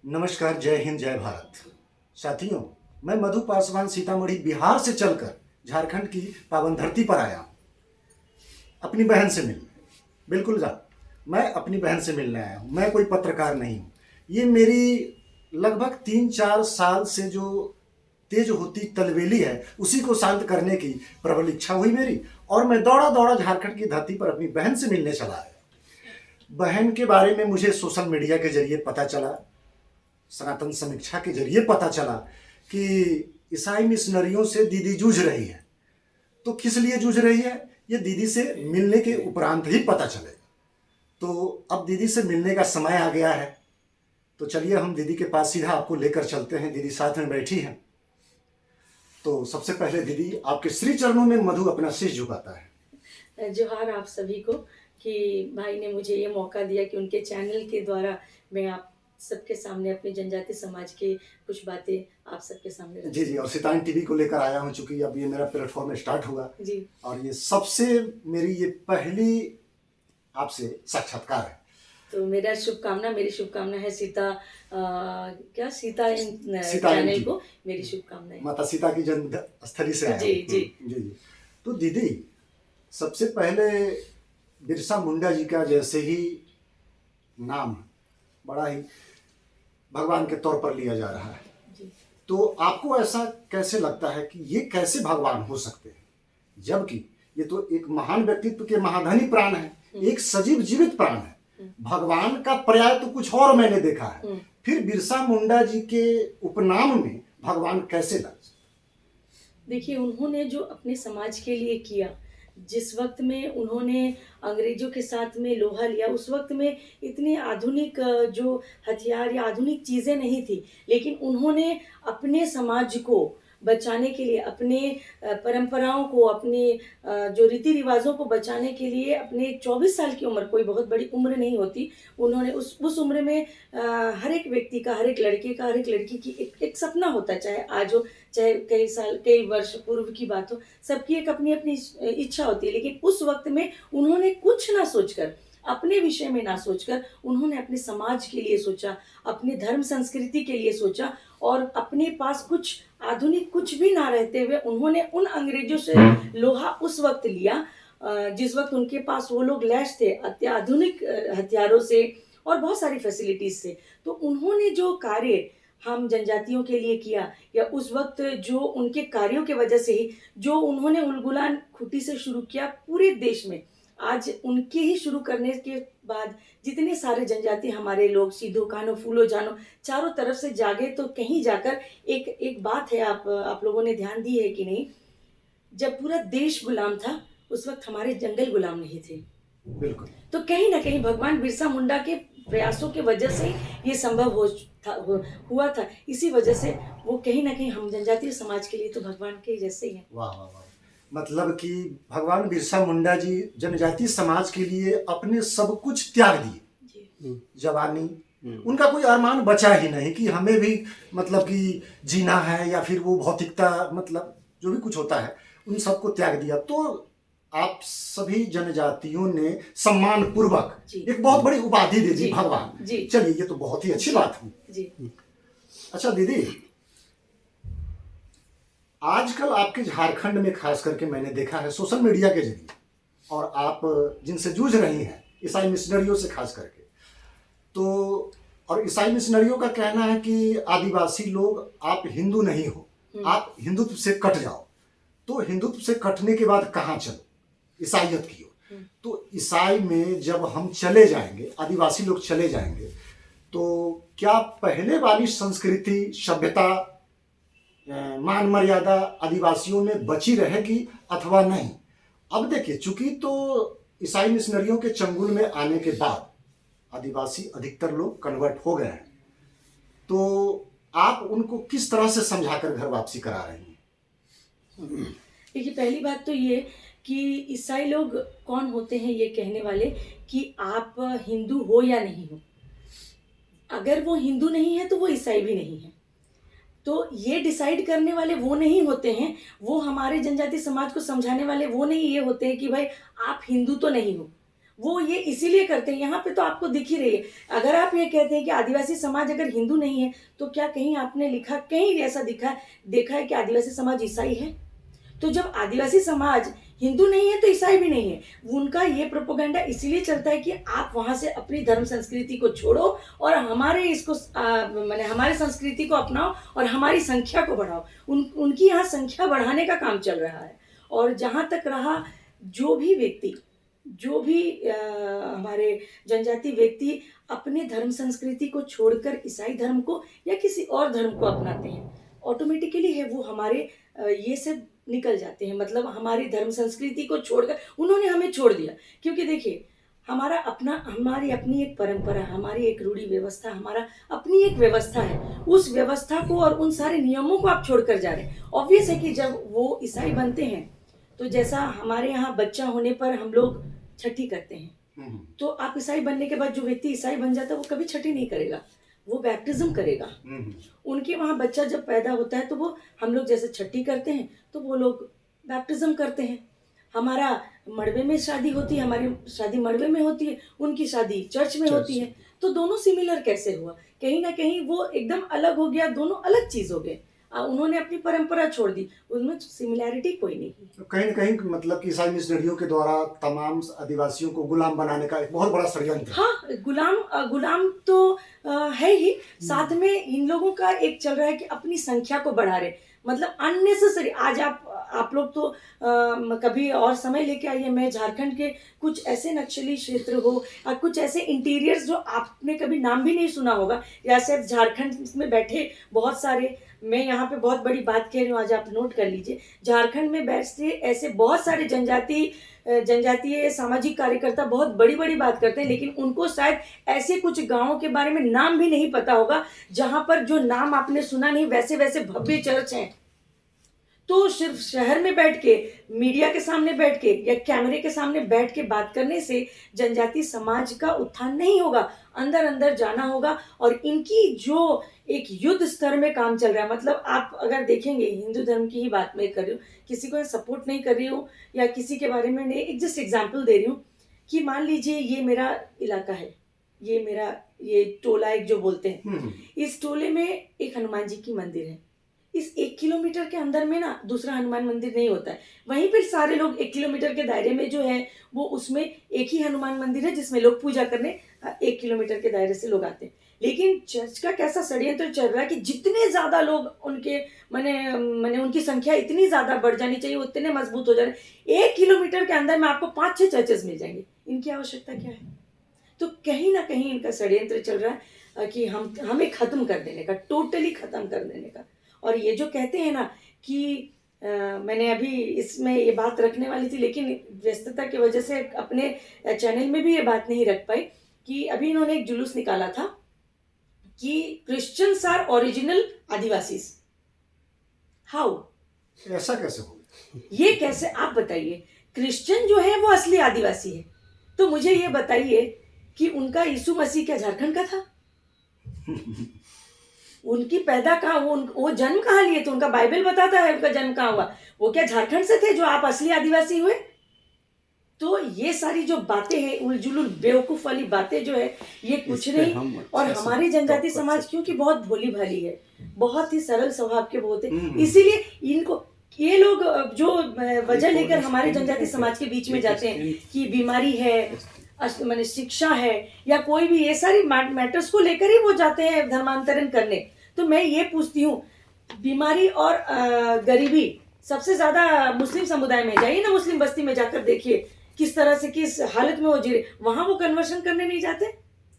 नमस्कार, जय हिंद, जय भारत। साथियों, मैं मधु पासवान सीतामढ़ी बिहार से चलकर झारखंड की पावन धरती पर आया हूँ अपनी बहन से मिलने। बिल्कुल मैं अपनी बहन से मिलने आया हूँ। मैं कोई पत्रकार नहीं हूँ। ये मेरी लगभग 3-4 साल से जो तेज होती तलवेली है उसी को शांत करने की प्रबल इच्छा हुई मेरी, और मैं दौड़ा दौड़ा झारखंड की धरती पर अपनी बहन से मिलने चला आया। बहन के बारे में मुझे सोशल मीडिया के जरिए पता चला, सनातन समीक्षा के जरिए पता चला कि ईसाई मिशनरियों से दीदी जूझ रही है। तो किस लिए जूझ रही है ये दीदी से मिलने के उपरांत ही पता चलेगा। तो अब दीदी से मिलने का समय आ गया है, तो चलिए हम दीदी के पास सीधा आपको लेकर चलते हैं। दीदी साथ में बैठी हैं। तो सबसे पहले दीदी आपके श्री चरणों में मधु अपना शीश झुकाता है। जोहार आप सभी को कि भाई ने मुझे ये मौका दिया कि उनके चैनल के द्वारा मैं आप सबके सामने अपने जनजाति समाज के कुछ बातें आप सबके सामने रख जी, और सितान टीवी को लेकर आया हूँ, चूंकि अब ये मेरा प्लेटफॉर्म स्टार्ट हुआ जी, और ये सबसे मेरी ये पहली आपसे साक्षात्कार है। तो मेरी शुभकामना है सीता सीता चैनल को मेरी शुभकामनाएं। माता सीता की जन्म स्थली से आया जी जी जी। तो दीदी, सबसे पहले बिरसा मुंडा जी का जैसे ही नाम बड़ा ही भगवान के तौर पर लिया जा रहा है, तो आपको ऐसा कैसे लगता है कि ये कैसे भगवान हो सकते हैं, जबकि ये तो एक महान व्यक्तित्व के महाधनी प्राण है, एक सजीव जीवित प्राण है। भगवान का पर्याय तो कुछ और मैंने देखा है, फिर बिरसा मुंडा जी के उपनाम में भगवान कैसे लग? देखिए, उन्होंने जो अपने समाज के लिए किया, जिस वक्त में उन्होंने अंग्रेजों के साथ में लोहा लिया, उस वक्त में इतनी आधुनिक जो हथियार या आधुनिक चीज़ें नहीं थी, लेकिन उन्होंने अपने समाज को बचाने के लिए, अपने परंपराओं को, अपने जो रीति रिवाजों को बचाने के लिए, अपने 24 साल की उम्र, कोई बहुत बड़ी उम्र नहीं होती, उन्होंने उस उम्र में हर एक व्यक्ति का, हर एक लड़के का, हर एक लड़की की एक सपना होता है, चाहे आज हो, चाहे कई वर्ष पूर्व की बात हो, सबकी एक अपनी अपनी इच्छा होती है। लेकिन उस वक्त में उन्होंने कुछ ना सोचकर, अपने विषय में ना सोचकर, उन्होंने अपने समाज के लिए सोचा, अपने धर्म संस्कृति के लिए सोचा, और अपने पास कुछ आधुनिक कुछ भी ना रहते हुए उन्होंने उन अंग्रेजों से लोहा उस वक्त लिया जिस वक्त उनके पास वो लोग लैस थे अत्याधुनिक हथियारों से और बहुत सारी फैसिलिटीज से। तो उन्होंने जो कार्य हम जनजातियों के लिए किया, या उस वक्त जो उनके कार्यों की वजह से ही जो उन्होंने उलगुलान खुटी से शुरू किया पूरे देश में, आज उनके ही शुरू करने के बाद जितने सारे जनजाति हमारे लोग सीधो कानो फूलो जानो चारों तरफ से जागे, तो कहीं जाकर एक बात है, आप लोगों ने ध्यान दी है कि नहीं, जब पूरा देश गुलाम था उस वक्त हमारे जंगल गुलाम नहीं थे। बिल्कुल। तो कहीं ना कहीं भगवान बिरसा मुंडा के प्रयासों की वजह से ये संभव हुआ था। इसी वजह से वो कहीं ना कहीं हम जनजातीय समाज के लिए तो भगवान के जैसे ही हैं। वाह वाह वाह। मतलब कि भगवान बिरसा मुंडा जी जनजातीय समाज के लिए अपने सब कुछ त्याग दिए। जवानी, उनका कोई अरमान बचा ही नहीं कि हमें भी मतलब कि जीना है, या फिर वो भौतिकता, मतलब जो भी कुछ होता है उन सबको त्याग दिया। तो आप सभी जनजातियों ने सम्मान पूर्वक एक बहुत बड़ी उपाधि दे दी भगवान। चलिए, ये तो बहुत ही अच्छी बात हुई। अच्छा दीदी, आजकल आपके झारखंड में खास करके मैंने देखा है सोशल मीडिया के जरिए, और आप जिनसे जूझ रही हैं ईसाई मिशनरियों से खास करके, तो और ईसाई मिशनरियों का कहना है कि आदिवासी लोग आप हिंदू नहीं हो, आप हिंदुत्व से कट जाओ। तो हिंदुत्व से कटने के बाद कहाँ चलो? ईसाइयत की ओर। तो ईसाई में जब हम चले जाएंगे, आदिवासी लोग चले जाएंगे, तो क्या पहले वाली संस्कृति, सभ्यता, मान मर्यादा आदिवासियों में बची रहेगी अथवा नहीं? अब देखिए, चूंकि तो ईसाई मिशनरियों के चंगुल में आने के बाद आदिवासी अधिकतर लोग कन्वर्ट हो गए हैं, तो आप उनको किस तरह से समझाकर घर वापसी करा रहे हैं? देखिए, पहली बात तो ये कि ईसाई लोग कौन होते हैं ये कहने वाले कि आप हिंदू हो या नहीं हो। अगर वो हिंदू नहीं है तो वो ईसाई भी नहीं है। तो ये डिसाइड करने वाले वो नहीं होते हैं, वो हमारे जनजाति समाज को समझाने वाले वो नहीं ये होते हैं कि भाई आप हिंदू तो नहीं हो। वो ये इसीलिए करते हैं। यहाँ पे तो आपको दिख ही रही है। अगर आप ये कहते हैं कि आदिवासी समाज अगर हिंदू नहीं है, तो क्या कहीं आपने लिखा, कहीं ऐसा देखा है कि आदिवासी समाज ईसाई है? तो जब आदिवासी समाज हिंदू नहीं है तो ईसाई भी नहीं है। उनका ये प्रोपेगेंडा इसीलिए चलता है कि आप वहां से अपनी धर्म संस्कृति को छोड़ो और हमारे इसको माने हमारे संस्कृति को अपनाओ और हमारी संख्या को बढ़ाओ। उनकी यहाँ संख्या बढ़ाने का काम चल रहा है। और जहाँ तक रहा, जो भी व्यक्ति, जो भी हमारे जनजाति व्यक्ति अपने धर्म संस्कृति को छोड़कर ईसाई धर्म को या किसी और धर्म को अपनाते हैं, ऑटोमेटिकली है वो हमारे ये से निकल जाते हैं। मतलब हमारी धर्म संस्कृति को छोड़कर उन्होंने हमें छोड़ दिया। क्योंकि देखिए, हमारी अपनी एक परंपरा, हमारी एक रूढ़ी व्यवस्था, हमारा अपनी एक व्यवस्था है। उस व्यवस्था को और उन सारे नियमों को आप छोड़कर जा रहे हैं। ऑब्वियस है कि जब वो ईसाई बनते हैं, तो जैसा हमारे यहाँ बच्चा होने पर हम लोग छठी करते हैं, तो आप ईसाई बनने के बाद जो व्यक्ति ईसाई बन जाता है वो कभी छठी नहीं करेगा, वो बैप्टिज्म करेगा। उनके वहाँ बच्चा जब पैदा होता है तो वो, हम लोग जैसे छठी करते हैं तो वो लोग बैप्टिज्म करते हैं। हमारा मड़वे में शादी होती है, हमारी शादी मड़वे में होती है, उनकी शादी चर्च में होती है। तो दोनों सिमिलर कैसे हुआ? कहीं ना कहीं वो एकदम अलग हो गया, दोनों अलग चीज हो गए। उन्होंने अपनी परंपरा छोड़ दी, उनमें सिमिलैरिटी कोई नहीं। तो कहीं ना कहीं मतलब कि ईसाई मिशनरियों के द्वारा तमाम आदिवासियों को गुलाम बनाने का एक बहुत बड़ा षड्यंत्र है। हाँ, गुलाम तो है ही, साथ में इन लोगों का एक चल रहा है कि अपनी संख्या को बढ़ा रहे, मतलब अननेसेसरी। आज आप लोग तो कभी और समय लेके आइए, मैं झारखंड के कुछ ऐसे नक्सली क्षेत्र हो और कुछ ऐसे इंटीरियर्स जो आपने कभी नाम भी नहीं सुना होगा, या सिर्फ झारखंड में बैठे बहुत सारे, मैं यहाँ पे बहुत बड़ी बात कह रही हूँ, आज आप नोट कर लीजिए, झारखंड में बैठते ऐसे बहुत सारे जनजातीय सामाजिक कार्यकर्ता बहुत बड़ी बड़ी बात करते हैं, लेकिन उनको शायद ऐसे कुछ गांवों के बारे में नाम भी नहीं पता होगा जहां पर जो नाम आपने सुना नहीं वैसे वैसे भव्य चर्च हैं। तो सिर्फ शहर में बैठ के, मीडिया के सामने बैठ के या कैमरे के सामने बैठ के बात करने से जनजाति समाज का उत्थान नहीं होगा, अंदर अंदर जाना होगा। और इनकी जो एक युद्ध स्तर में काम चल रहा है, मतलब आप अगर देखेंगे, हिंदू धर्म की ही बात मैं कर रही हूँ, किसी को सपोर्ट नहीं कर रही हूँ या किसी के बारे में नहीं, एक जस्ट एग्जाम्पल दे रही हूँ कि मान लीजिए ये मेरा इलाका है, ये टोला एक जो बोलते हैं, इस टोले में एक हनुमान जी की मंदिर है। इस 1 किलोमीटर के अंदर में ना दूसरा हनुमान मंदिर नहीं होता है। वहीं पर सारे लोग 1 किलोमीटर के दायरे में जो है वो, उसमें एक ही हनुमान मंदिर है जिसमें लोग पूजा करने 1 किलोमीटर के दायरे से लोग आते हैं। लेकिन चर्च का कैसा षड्यंत्र चल रहा है कि जितने ज्यादा लोग उनके मने उनकी संख्या इतनी ज्यादा बढ़ जानी चाहिए, उतने मजबूत हो जा रहे। 1 किलोमीटर के अंदर में आपको 5-6 चर्चेस मिल जाएंगे। इनकी आवश्यकता क्या है? तो कहीं ना कहीं इनका षड्यंत्र चल रहा है कि हमें खत्म कर देने का, टोटली खत्म कर देने का। और ये जो कहते हैं ना कि मैंने अभी इसमें ये बात रखने वाली थी, लेकिन व्यस्तता की वजह से अपने चैनल में भी ये बात नहीं रख पाई, कि अभी इन्होंने एक जुलूस निकाला था कि Christians are original adivasis. How? ऐसा कैसे होगा? ये कैसे, आप बताइए। क्रिश्चियन जो है वो असली आदिवासी है, तो मुझे ये बताइए कि उनका यीशु मसीह क्या झारखंड का था? उनकी पैदा कहाँ, वो जन्म कहाँ लिए? तो उनका बाइबल बताता है उनका जन्म कहाँ हुआ। वो क्या झारखंड से थे जो आप असली आदिवासी हुए? तो ये सारी जो बातें हैं, उलझुल बेवकूफ वाली बातें जो है, ये कुछ नहीं। और हमारी जनजाति समाज क्योंकि बहुत भोली भाली है, बहुत ही सरल स्वभाव के बहुत है, इसीलिए इनको, ये लोग जो वजह लेकर हमारे जनजाति समाज के बीच में जाते हैं कि बीमारी है, मैंने शिक्षा है, या कोई भी ये सारी मैटर्स को लेकर ही वो जाते हैं धर्मांतरण करने। तो मैं ये पूछती हूँ, बीमारी और गरीबी सबसे ज्यादा मुस्लिम समुदाय में, जाइए ना मुस्लिम बस्ती में जाकर देखिए किस तरह से, किस हालत में वो जी रहे। वहां वो कन्वर्शन करने नहीं जाते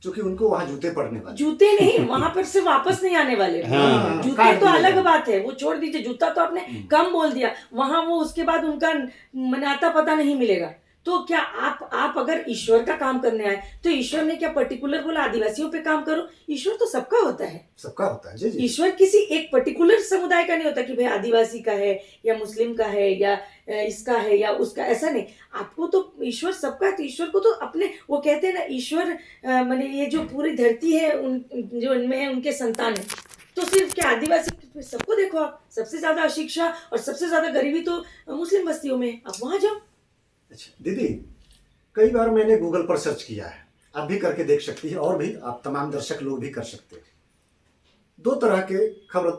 क्योंकि उनको वहां जूते पड़ने वाले, जूते नहीं, वहां पर से वापस नहीं आने वाले। हाँ, जूते तो अलग बात है, वो छोड़ दीजिए, जूता तो आपने कम बोल दिया। वहां वो उसके बाद उनका मनाता पता नहीं मिलेगा। तो क्या आप अगर ईश्वर का काम करने आए तो ईश्वर ने क्या पर्टिकुलर बोला आदिवासियों पे काम करो? ईश्वर तो सबका होता है, सबका होता है। जी जी। ईश्वर किसी एक पर्टिकुलर समुदाय का नहीं होता कि भाई आदिवासी का है या मुस्लिम का है या इसका है या उसका, ऐसा नहीं। आपको तो ईश्वर सबका है। तो ईश्वर को तो अपने, वो कहते हैं ना, ईश्वर माने ये जो पूरी धरती है जो इनमें है उनके संतान है। तो सिर्फ क्या आदिवासी, सबको देखो आप, सबसे ज्यादा अशिक्षा और सबसे ज्यादा गरीबी तो मुस्लिम बस्तियों में है। आप वहां जाओ। अच्छा दीदी, कई बार मैंने गूगल पर सर्च किया है, आप भी करके देख सकती है, और भी आप तमाम दर्शक लोग भी कर सकते हैं। दो तरह के खबर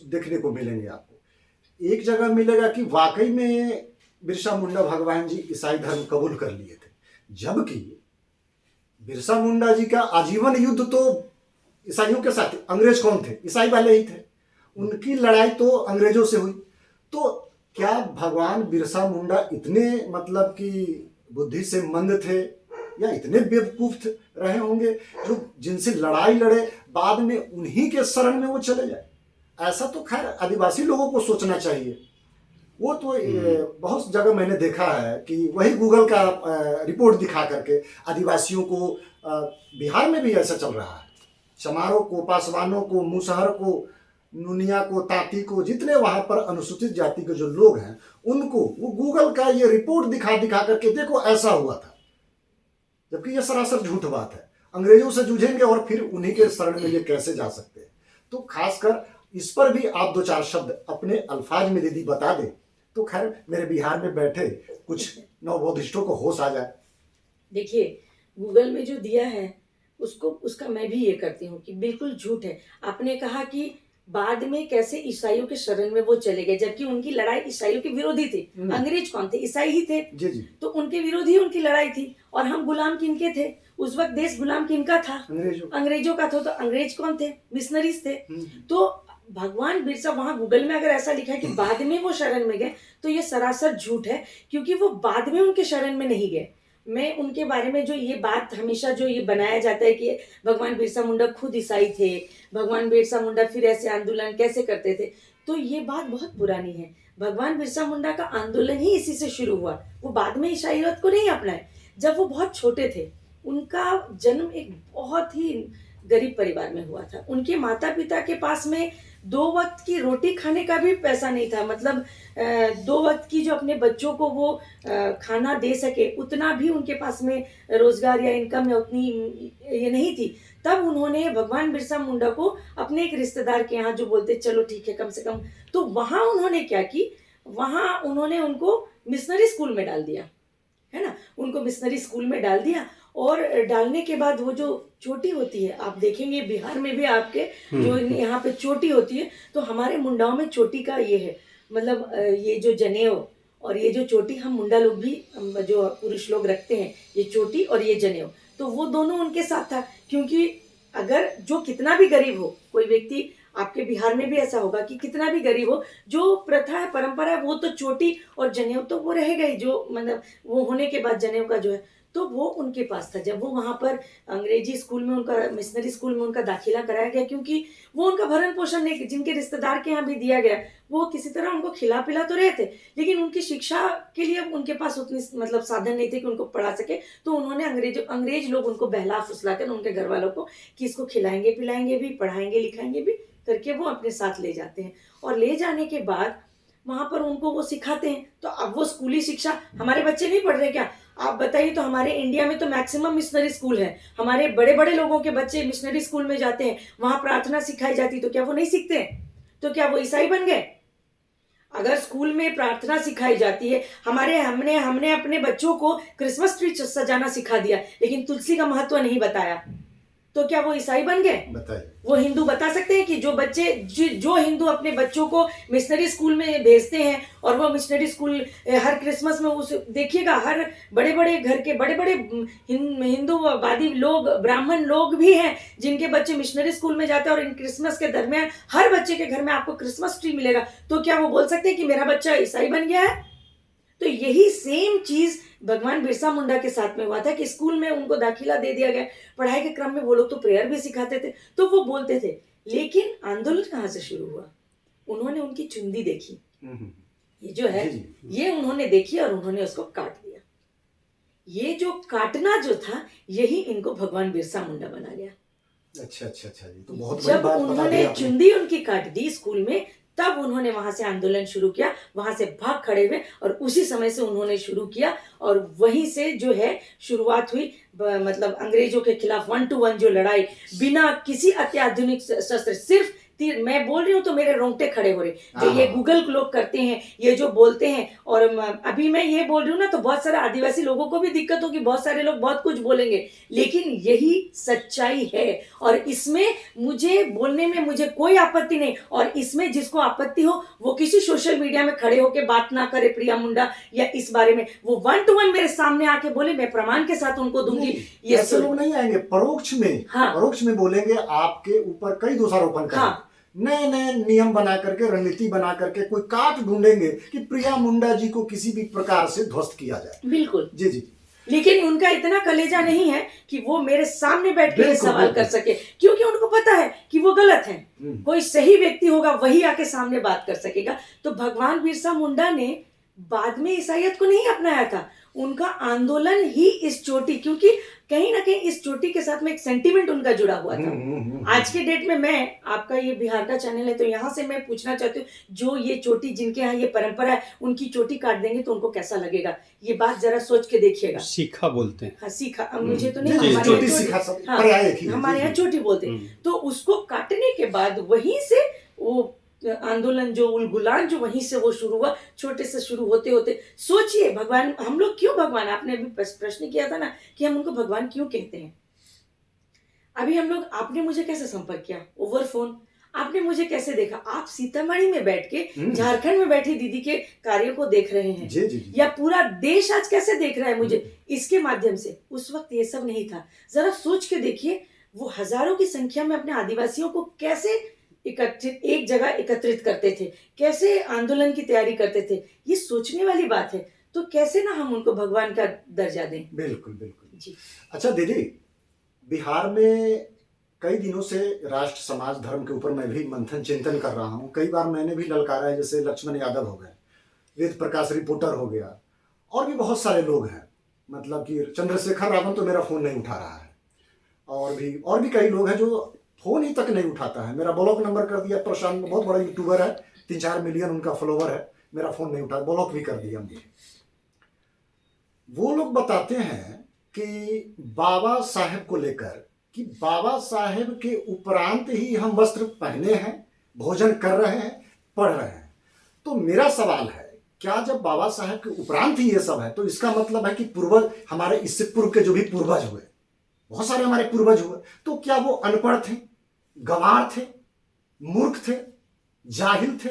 देखने को मिलेंगे आपको। एक जगह मिलेगा कि वाकई में बिरसा मुंडा भगवान जी ईसाई धर्म कबूल कर लिए थे, जबकि बिरसा मुंडा जी का आजीवन युद्ध तो ईसाइयों के साथ, अंग्रेज कौन थे? ईसाई वाले ही थे। उनकी लड़ाई तो अंग्रेजों से हुई। तो क्या भगवान बिरसा मुंडा इतने मतलब कि बुद्धि से मंद थे या इतने बेवकूफ रहे होंगे जो जिनसे लड़ाई लड़े बाद में उन्हीं के शरण में वो चले जाए? ऐसा तो खैर आदिवासी लोगों को सोचना चाहिए। वो तो बहुत जगह मैंने देखा है कि वही गूगल का रिपोर्ट दिखा करके आदिवासियों को, बिहार में भी ऐसा चल रहा है, चमारों को, पासवानों को, मुसहर को, नुनिया को, तांती को, जितने वहां पर अनुसूचित जाति के जो लोग हैं उनको वो गूगल का ये रिपोर्ट दिखा दिखा करके देखो ऐसा हुआ था, जबकि ये सरासर झूठ बात है। अंग्रेजों से जूझेंगे और फिर उन्हीं के शरण में ये कैसे जा सकते हैं? तो खासकर इस पर भी आप दो चार शब्द अपने अल्फाज में दीदी बता दें तो खैर मेरे बिहार में बैठे कुछ नवबोधिष्टों को होश आ जाए। देखिए, गूगल में जो दिया है उसका मैं भी ये करती हूँ कि बिल्कुल झूठ है। आपने कहा कि बाद में कैसे ईसाइयों के शरण में वो चले गए, जबकि उनकी लड़ाई ईसाइयों के विरोधी थी। अंग्रेज कौन थे? ईसाई ही थे। जी जी। तो उनके विरोधी उनकी लड़ाई थी, और हम गुलाम किनके थे? उस वक्त देश गुलाम किनका था? अंग्रेजों का था। तो अंग्रेज कौन थे? मिशनरीज थे। तो भगवान बिरसा, वहां गूगल में अगर ऐसा लिखा है कि बाद में वो शरण में गए, तो ये सरासर झूठ है, क्योंकि वो बाद में उनके शरण में नहीं गए। मैं उनके बारे में जो ये बात हमेशा जो ये बनाया जाता है कि भगवान बिरसा मुंडा खुद ईसाई थे, भगवान बिरसा मुंडा फिर ऐसे आंदोलन कैसे करते थे, तो ये बात बहुत पुरानी है। भगवान बिरसा मुंडा का आंदोलन ही इसी से शुरू हुआ। वो बाद में ईसाईयत को नहीं अपनाए। जब वो बहुत छोटे थे, उनका जन्म एक बहुत ही गरीब परिवार में हुआ था। उनके माता पिता के पास में 2 वक्त की रोटी खाने का भी पैसा नहीं था। मतलब 2 वक्त की जो अपने बच्चों को वो खाना दे सके, उतना भी उनके पास में रोजगार या इनकम या उतनी ये नहीं थी। तब उन्होंने भगवान बिरसा मुंडा को अपने एक रिश्तेदार के यहाँ, जो बोलते चलो ठीक है कम से कम, तो वहाँ उन्होंने क्या की, वहाँ उन्होंने उनको मिशनरी स्कूल में डाल दिया, है ना। उनको मिशनरी स्कूल में डाल दिया, और डालने के बाद वो जो चोटी होती है, आप देखेंगे बिहार में भी आपके जो यहाँ पे चोटी होती है, तो हमारे मुंडाओं में चोटी का ये है, मतलब ये जो जनेऊ और ये जो चोटी हम मुंडा लोग भी, जो पुरुष लोग रखते हैं, ये चोटी और ये जनेऊ, तो वो दोनों उनके साथ था। क्योंकि अगर जो कितना भी गरीब हो, कोई व्यक्ति, आपके बिहार में भी ऐसा होगा कि कितना भी गरीब हो, जो प्रथा है, परंपरा है, वो तो चोटी और जनेऊ तो वो रहेगा ही, जो मतलब वो होने के बाद जनेऊ का जो है, तो वो उनके पास था। जब वो वहाँ पर अंग्रेजी स्कूल में, उनका मिशनरी स्कूल में उनका दाखिला कराया गया, क्योंकि वो उनका भरण पोषण नहीं, जिनके रिश्तेदार के यहाँ भी दिया गया, वो किसी तरह उनको खिला पिला तो रहे थे, लेकिन उनकी शिक्षा के लिए उनके पास उतनी मतलब साधन नहीं थे कि उनको पढ़ा सके। तो उन्होंने अंग्रेज लोग उनको बहला फुसला कर उनके घर वालों को कि इसको खिलाएंगे पिलाएंगे भी, पढ़ाएंगे लिखाएंगे भी करके वो अपने साथ ले जाते हैं। और ले जाने के बाद वहाँ पर उनको वो सिखाते हैं। तो अब वो स्कूली शिक्षा हमारे बच्चे नहीं पढ़ रहे क्या? आप बताइए। तो हमारे इंडिया में तो मैक्सिमम मिशनरी स्कूल है, हमारे बड़े बड़े लोगों के बच्चे मिशनरी स्कूल में जाते हैं, वहां प्रार्थना सिखाई जाती, तो क्या वो नहीं सीखते हैं? तो क्या वो ईसाई बन गए? अगर स्कूल में प्रार्थना सिखाई जाती है, हमने अपने बच्चों को क्रिसमस ट्री सजाना सिखा दिया, लेकिन तुलसी का महत्व नहीं बताया, तो क्या वो ईसाई बन गए? बताइए। वो हिंदू बता सकते हैं कि जो बच्चे जो हिंदू अपने बच्चों को मिशनरी स्कूल में भेजते हैं, और वो मिशनरी स्कूल हर क्रिसमस में, उस देखिएगा हर बड़े बड़े घर के बड़े बड़े हिंदूवादी लोग, ब्राह्मण लोग भी हैं जिनके बच्चे मिशनरी स्कूल में जाते हैं, और इन क्रिसमस के दरमियान हर बच्चे के घर में आपको क्रिसमस ट्री मिलेगा। तो क्या वो बोल सकते हैं कि मेरा बच्चा ईसाई बन गया है? तो यही सेम चीज भगवान बिरसा मुंडा के साथ में हुआ था कि स्कूल में उनको दाखिला दे दिया गया। पढ़ाई के क्रम में वो लोग तो प्रेयर भी सिखाते थे, तो वो बोलते थे। लेकिन आंदोलन कहाँ से शुरू हुआ? उन्होंने उनकी चुंदी देखी, ये जो है ये उन्होंने देखी और उन्होंने उसको काट दिया। ये जो काटना जो था, यही इनको भगवान बिरसा मुंडा बना गया। अच्छा जी, तो बहुत बड़ी जब बात बता दी उन्होंने आपने। चुंदी उनकी काट दी स्कूल में, तब उन्होंने वहां से आंदोलन शुरू किया, वहां से भाग खड़े हुए, और उसी समय से उन्होंने शुरू किया, और वहीं से जो है शुरुआत हुई। मतलब अंग्रेजों के खिलाफ 1 to 1 जो लड़ाई, बिना किसी अत्याधुनिक शस्त्र, सिर्फ मैं बोल रही हूँ तो मेरे रोंगटे खड़े हो रहे। जो हाँ, ये हाँ। गूगल लोग करते हैं, ये जो बोलते हैं, और अभी मैं ये बोल रही हूँ ना तो बहुत सारे आदिवासी लोगों को भी दिक्कत होगी, बहुत सारे लोग बहुत कुछ बोलेंगे, लेकिन यही सच्चाई है। और इसमें मुझे बोलने में मुझे कोई आपत्ति नहीं, और इसमें जिसको आपत्ति हो वो किसी सोशल मीडिया में खड़े होकर बात ना करे प्रिया मुंडा या इस बारे में, वो 1 to 1 मेरे सामने आके बोले, मैं प्रमाण के साथ उनको दूंगी। नहीं, ये ऐसे सुन, लोग नहीं आएंगे, परोक्ष में हाँ, परोक्ष में बोलेंगे, आपके ऊपर कई दोषारोपण करेंगे। हाँ, नए नए नियम बना करके, रणनीति बना करके कोई काट ढूंढेंगे कि प्रिया मुंडा जी को किसी भी प्रकार से ध्वस्त किया जाए। बिल्कुल। जी जी। लेकिन उनका इतना कलेजा नहीं है कि वो मेरे सामने बैठ के ये बिल्कुल, सवाल कर बिल्कुल। सके, क्योंकि उनको पता है कि वो गलत है। कोई सही व्यक्ति होगा वही आके सामने बात कर सकेगा। तो भगवान बिरसा मुंडा ने बाद में ईसाईयत को नहीं अपनाया था, उनका आंदोलन ही इस चोटी, क्योंकि कहीं ना कहीं इस चोटी के साथ में एक सेंटिमेंट उनका जुड़ा हुआ था। आज के डेट में मैं, आपका ये बिहार का चैनल है तो यहाँ से मैं पूछना चाहती हूँ, जो ये चोटी जिनके यहाँ ये परंपरा है, उनकी चोटी काट देंगे तो उनको कैसा लगेगा, ये बात जरा सोच के देखिएगा। सीखा बोलते हैं। हाँ, सीखा, अब मुझे तो नहीं, जी, हमारे चोटी यहाँ सीखा सब हाँ, पर्याय एक ही है। हमारे जी, यहाँ जी। चोटी बोलते हैं। तो उसको काटने के बाद वहीं से वो आंदोलन, जो उलगुलान जो वहीं से वो शुरू हुआ, छोटे से शुरू होते होते, सोचिए भगवान, हम लोग क्यों भगवान, आपने अभी प्रश्न किया था ना कि हम उनको भगवान क्यों कहते हैं। अभी हम लोग, आपने मुझे कैसे संपर्क किया, ओवर फोन, आपने मुझे कैसे देखा, आप सीतामढ़ी में बैठ के झारखंड में बैठी दीदी के कार्यों को देख रहे हैं, जी, जी, जी। या पूरा देश आज कैसे देख रहा है मुझे, इसके माध्यम से। उस वक्त ये सब नहीं था। जरा सोच के देखिए, वो हजारों की संख्या में अपने आदिवासियों को कैसे एकत्रित, एक जगह एकत्रित करते थे, कैसे आंदोलन की तैयारी करते थे, ये सोचने वाली बात है। तो कैसे ना हम उनको भगवान का दर्जा दें। बिल्कुल बिल्कुल जी। अच्छा दीदी, बिहार में कई दिनों से राष्ट्र समाज धर्म के ऊपर मैं भी मंथन चिंतन कर रहा हूँ। कई बार मैंने भी ललकारा है, जैसे लक्ष्मण यादव हो गए, वेद प्रकाश रिपोर्टर हो गया, और भी बहुत सारे लोग हैं। मतलब कि चंद्रशेखर रावण तो मेरा फ़ोन नहीं उठा रहा है, और भी कई लोग हैं जो फ़ोन ही तक नहीं उठाता है। मेरा ब्लॉक नंबर कर दिया, प्रशांत बहुत बड़ा यूट्यूबर है, 3-4 मिलियन उनका फॉलोवर है, मेरा फ़ोन नहीं उठा, ब्लॉक भी कर दिया मुझे। वो लोग बताते हैं कि बाबा साहेब को लेकर, कि बाबा साहेब के उपरांत ही हम वस्त्र पहने हैं, भोजन कर रहे हैं, पढ़ रहे हैं। तो मेरा सवाल है, क्या जब बाबा साहेब के उपरांत ही ये सब है, तो इसका मतलब है कि पूर्वज हमारे, इससे पूर्व के जो भी पूर्वज हुए, बहुत सारे हमारे पूर्वज हुए, तो क्या वो अनपढ़ थे, गंवार थे, मूर्ख थे, जाहिल थे?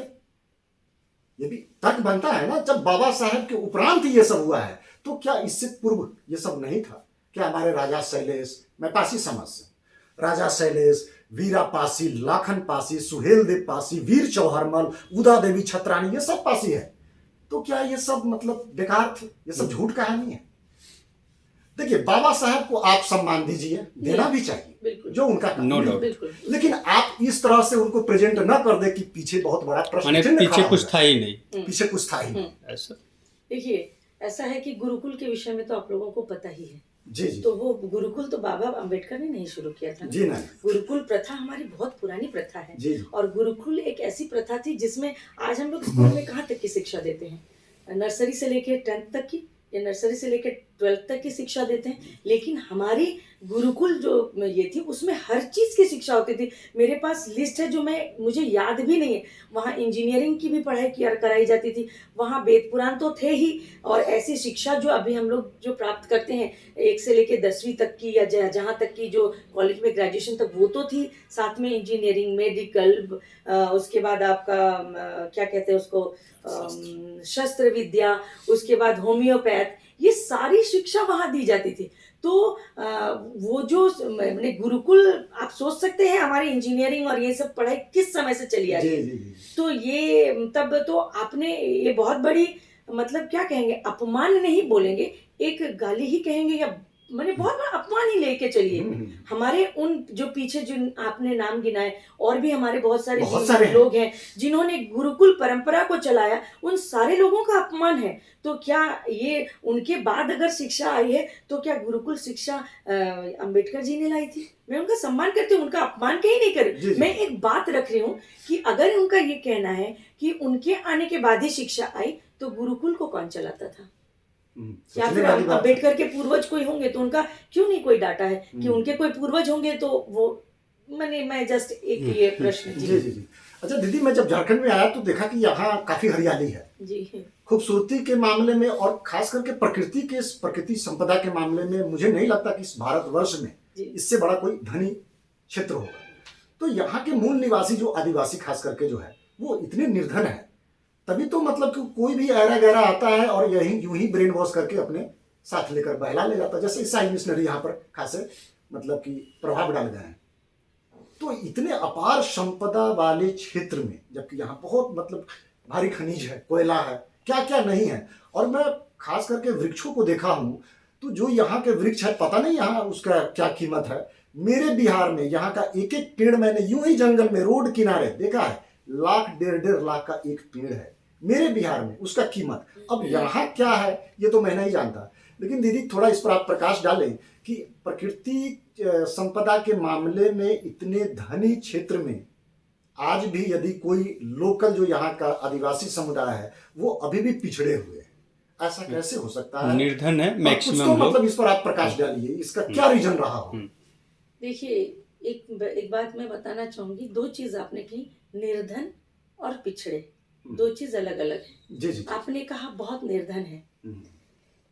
ये भी तर्क बनता है ना। जब बाबा साहेब के उपरांत ही ये सब हुआ है, तो क्या इससे पूर्व ये सब नहीं था? क्या हमारे राजा शैलेश, मैं पासी समाज से, राजा शैलेश, वीरा पासी, लाखन पासी, सुहेल देव पासी, वीर चौहरमल, उदा देवी छत्रानी, ये सब पासी है। तो क्या ये सब मतलब बेकार थे? ये सब झूठ कहानी है। देखिए, बाबा साहब को आप सम्मान दीजिए, देना भी चाहिए, जो उनका काम नो है। डाउट। लेकिन आप इस तरह से उनको प्रेजेंट न कर दे कि पीछे बहुत बड़ा प्रश्न माने चिन्ह पीछे खड़ा कुछ हो था ही नहीं। गया। पीछे कुछ था ही नहीं। ऐसा देखिए, ऐसा है कि गुरुकुल के विषय में तो आप लोगों को पता ही है। जी जी तो वो गुरुकुल तो बाबा अंबेडकर ने नहीं शुरू किया था ना। जी नहीं। गुरुकुल प्रथा हमारी बहुत पुरानी प्रथा है। जी। और गुरुकुल एक ऐसी प्रथा थी जिसमें आज हम लोग स्कूल में कहाँ तक की शिक्षा देते हैं, नर्सरी से लेकर 10th तक की, या नर्सरी से लेकर 12th तक की शिक्षा देते हैं। लेकिन हमारी गुरुकुल जो ये थी, उसमें हर चीज़ की शिक्षा होती थी। मेरे पास लिस्ट है जो मुझे याद भी नहीं है। वहाँ इंजीनियरिंग की भी पढ़ाई कराई जाती थी, वहाँ वेद पुराण तो थे ही, और ऐसी शिक्षा जो अभी हम लोग जो प्राप्त करते हैं 1 से लेकर 10वीं तक की, या जहाँ तक की जो कॉलेज में ग्रेजुएशन तक, वो तो थी। साथ में इंजीनियरिंग, मेडिकल, उसके बाद आपका क्या कहते हैं उसको, शस्त्र विद्या, उसके बाद होम्योपैथ, ये सारी शिक्षा वहाँ दी जाती थी। तो वो जो मैंने गुरुकुल, आप सोच सकते हैं हमारी इंजीनियरिंग और ये सब पढ़ाई किस समय से चली आ रही है। तो ये तब तो आपने ये बहुत बड़ी, मतलब क्या कहेंगे, अपमान नहीं बोलेंगे, एक गाली ही कहेंगे, या मैंने बहुत बड़ा अपमान ही लेके चलिए। हमारे उन जो पीछे जिन आपने नाम गिनाए, और भी हमारे बहुत सारे लोग हैं जिन्होंने गुरुकुल परंपरा को चलाया, उन सारे लोगों का अपमान है। तो क्या ये उनके बाद अगर शिक्षा आई है, तो क्या गुरुकुल शिक्षा अंबेडकर जी ने लाई थी? मैं उनका सम्मान करती हूँ, उनका अपमान कहीं नहीं कर रही। मैं एक बात रख रही हूँ कि अगर उनका ये कहना है कि उनके आने के बाद ही शिक्षा आई, तो गुरुकुल को कौन चलाता था? या फिर अंबेडकर के पूर्वज कोई होंगे तो उनका क्यों नहीं कोई डाटा है कि उनके कोई पूर्वज होंगे तो वो मैंने मैं जस्ट एक ये प्रश्न जी जी जी। अच्छा दीदी, मैं जब झारखंड में आया तो देखा कि यहाँ काफी हरियाली है। जी खूबसूरती के मामले में और खास करके प्रकृति संपदा के मामले में मुझे नहीं लगता कि इस भारतवर्ष में जी इससे बड़ा कोई धनी क्षेत्र होगा। तो यहाँ के मूल निवासी जो आदिवासी खास करके जो है वो इतने निर्धन है, तभी तो मतलब कि कोई भी ऐरा गैरा आता है और यही यूं ही ब्रेन वॉश करके अपने साथ लेकर बहला ले जाता है, जैसे ईसाई मिशनरी यहाँ पर खासे मतलब कि प्रभाव डाल गए हैं। तो इतने अपार संपदा वाले क्षेत्र में, जबकि यहाँ बहुत मतलब भारी खनिज है, कोयला है, क्या क्या नहीं है। और मैं खास करके वृक्षों को देखा हूँ, तो जो यहाँ के वृक्ष है पता नहीं यहाँ उसका क्या कीमत है। मेरे बिहार में यहाँ का एक एक पेड़ मैंने यूं ही जंगल में रोड किनारे देखा है, लाख डेढ़ लाख का एक पेड़ है मेरे बिहार में, उसका कीमत। अब यहाँ क्या है ये तो मैं नहीं जानता, लेकिन दीदी थोड़ा इस पर आप प्रकाश डालें कि प्रकृति संपदा के मामले में इतने धनी क्षेत्र में आज भी यदि कोई लोकल जो यहाँ का आदिवासी समुदाय है वो अभी भी पिछड़े हुए हैं, ऐसा कैसे हो सकता है? निर्धन है कुछ मैक्सिमम तो लोग। मतलब इस पर आप प्रकाश डालिए, इसका क्या रीजन रहा हो? देखिए, एक बात मैं बताना चाहूंगी। दो चीज आपने कही, निर्धन और पिछड़े, दो चीज अलग अलग है। जी जी। आपने कहा बहुत निर्धन है,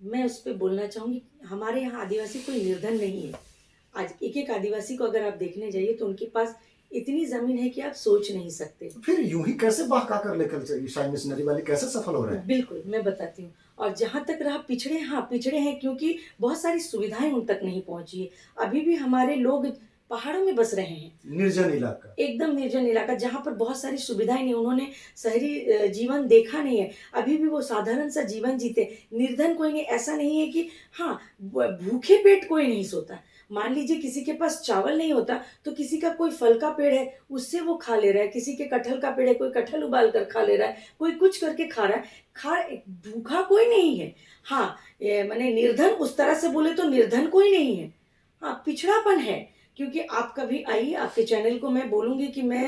मैं उस पर बोलना चाहूंगी, हमारे यहाँ आदिवासी कोई निर्धन नहीं है। आज एक एक आदिवासी को अगर आप देखने जाइए तो उनके पास इतनी जमीन है कि आप सोच नहीं सकते। फिर यूं ही कैसे बहका कर लेकर ईसाई मिशनरी वाले कैसे सफल हो रहे हैं? बिल्कुल, मैं बताती हूँ। और जहाँ तक रहा पिछड़े, हाँ पिछड़े हैं क्योंकि बहुत सारी सुविधाएं उन तक नहीं पहुंची है। अभी भी हमारे लोग पहाड़ों में बस रहे हैं, निर्जन इलाका, एकदम निर्जन इलाका जहाँ पर बहुत सारी सुविधाएं नहीं, उन्होंने शहरी जीवन देखा नहीं है, अभी भी वो साधारण सा जीवन जीते। निर्धन कोई नहीं, ऐसा नहीं है कि हाँ भूखे पेट कोई नहीं सोता। मान लीजिए किसी के पास चावल नहीं होता तो किसी का कोई फल का पेड़ है उससे वो खा ले रहा है, किसी के कटहल का पेड़ है कोई कटहल उबाल कर खा ले रहा है, कोई कुछ करके खा रहा है, भूखा कोई नहीं है। हाँ माने निर्धन उस तरह से बोले तो निर्धन कोई नहीं है, हाँ पिछड़ापन है। क्योंकि आप कभी आइए, आपके चैनल को मैं बोलूँगी कि मैं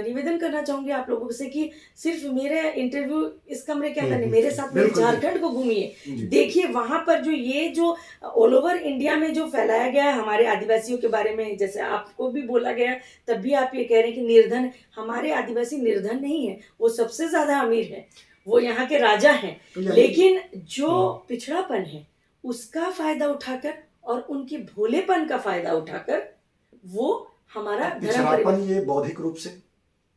निवेदन करना चाहूँगी आप लोगों से कि सिर्फ मेरे इंटरव्यू इस कमरे के अंदर नहीं, मेरे साथ में बिल्कुल, झारखंड को घूमिए, जी। देखिए वहाँ पर जो ऑल ओवर इंडिया में जो फैलाया गया है हमारे आदिवासियों के बारे में, जैसे आपको भी बोला गया है, तब भी आप ये कह रहे हैं कि निर्धन, हमारे आदिवासी निर्धन नहीं है, वो सबसे ज़्यादा अमीर है, वो यहाँ के राजा हैं। लेकिन जो पिछड़ापन है उसका फ़ायदा उठाकर और उनके भोलेपन का फ़ायदा उठाकर वो हमारा धर्म पिछड़ापन ये बौद्धिक रूप से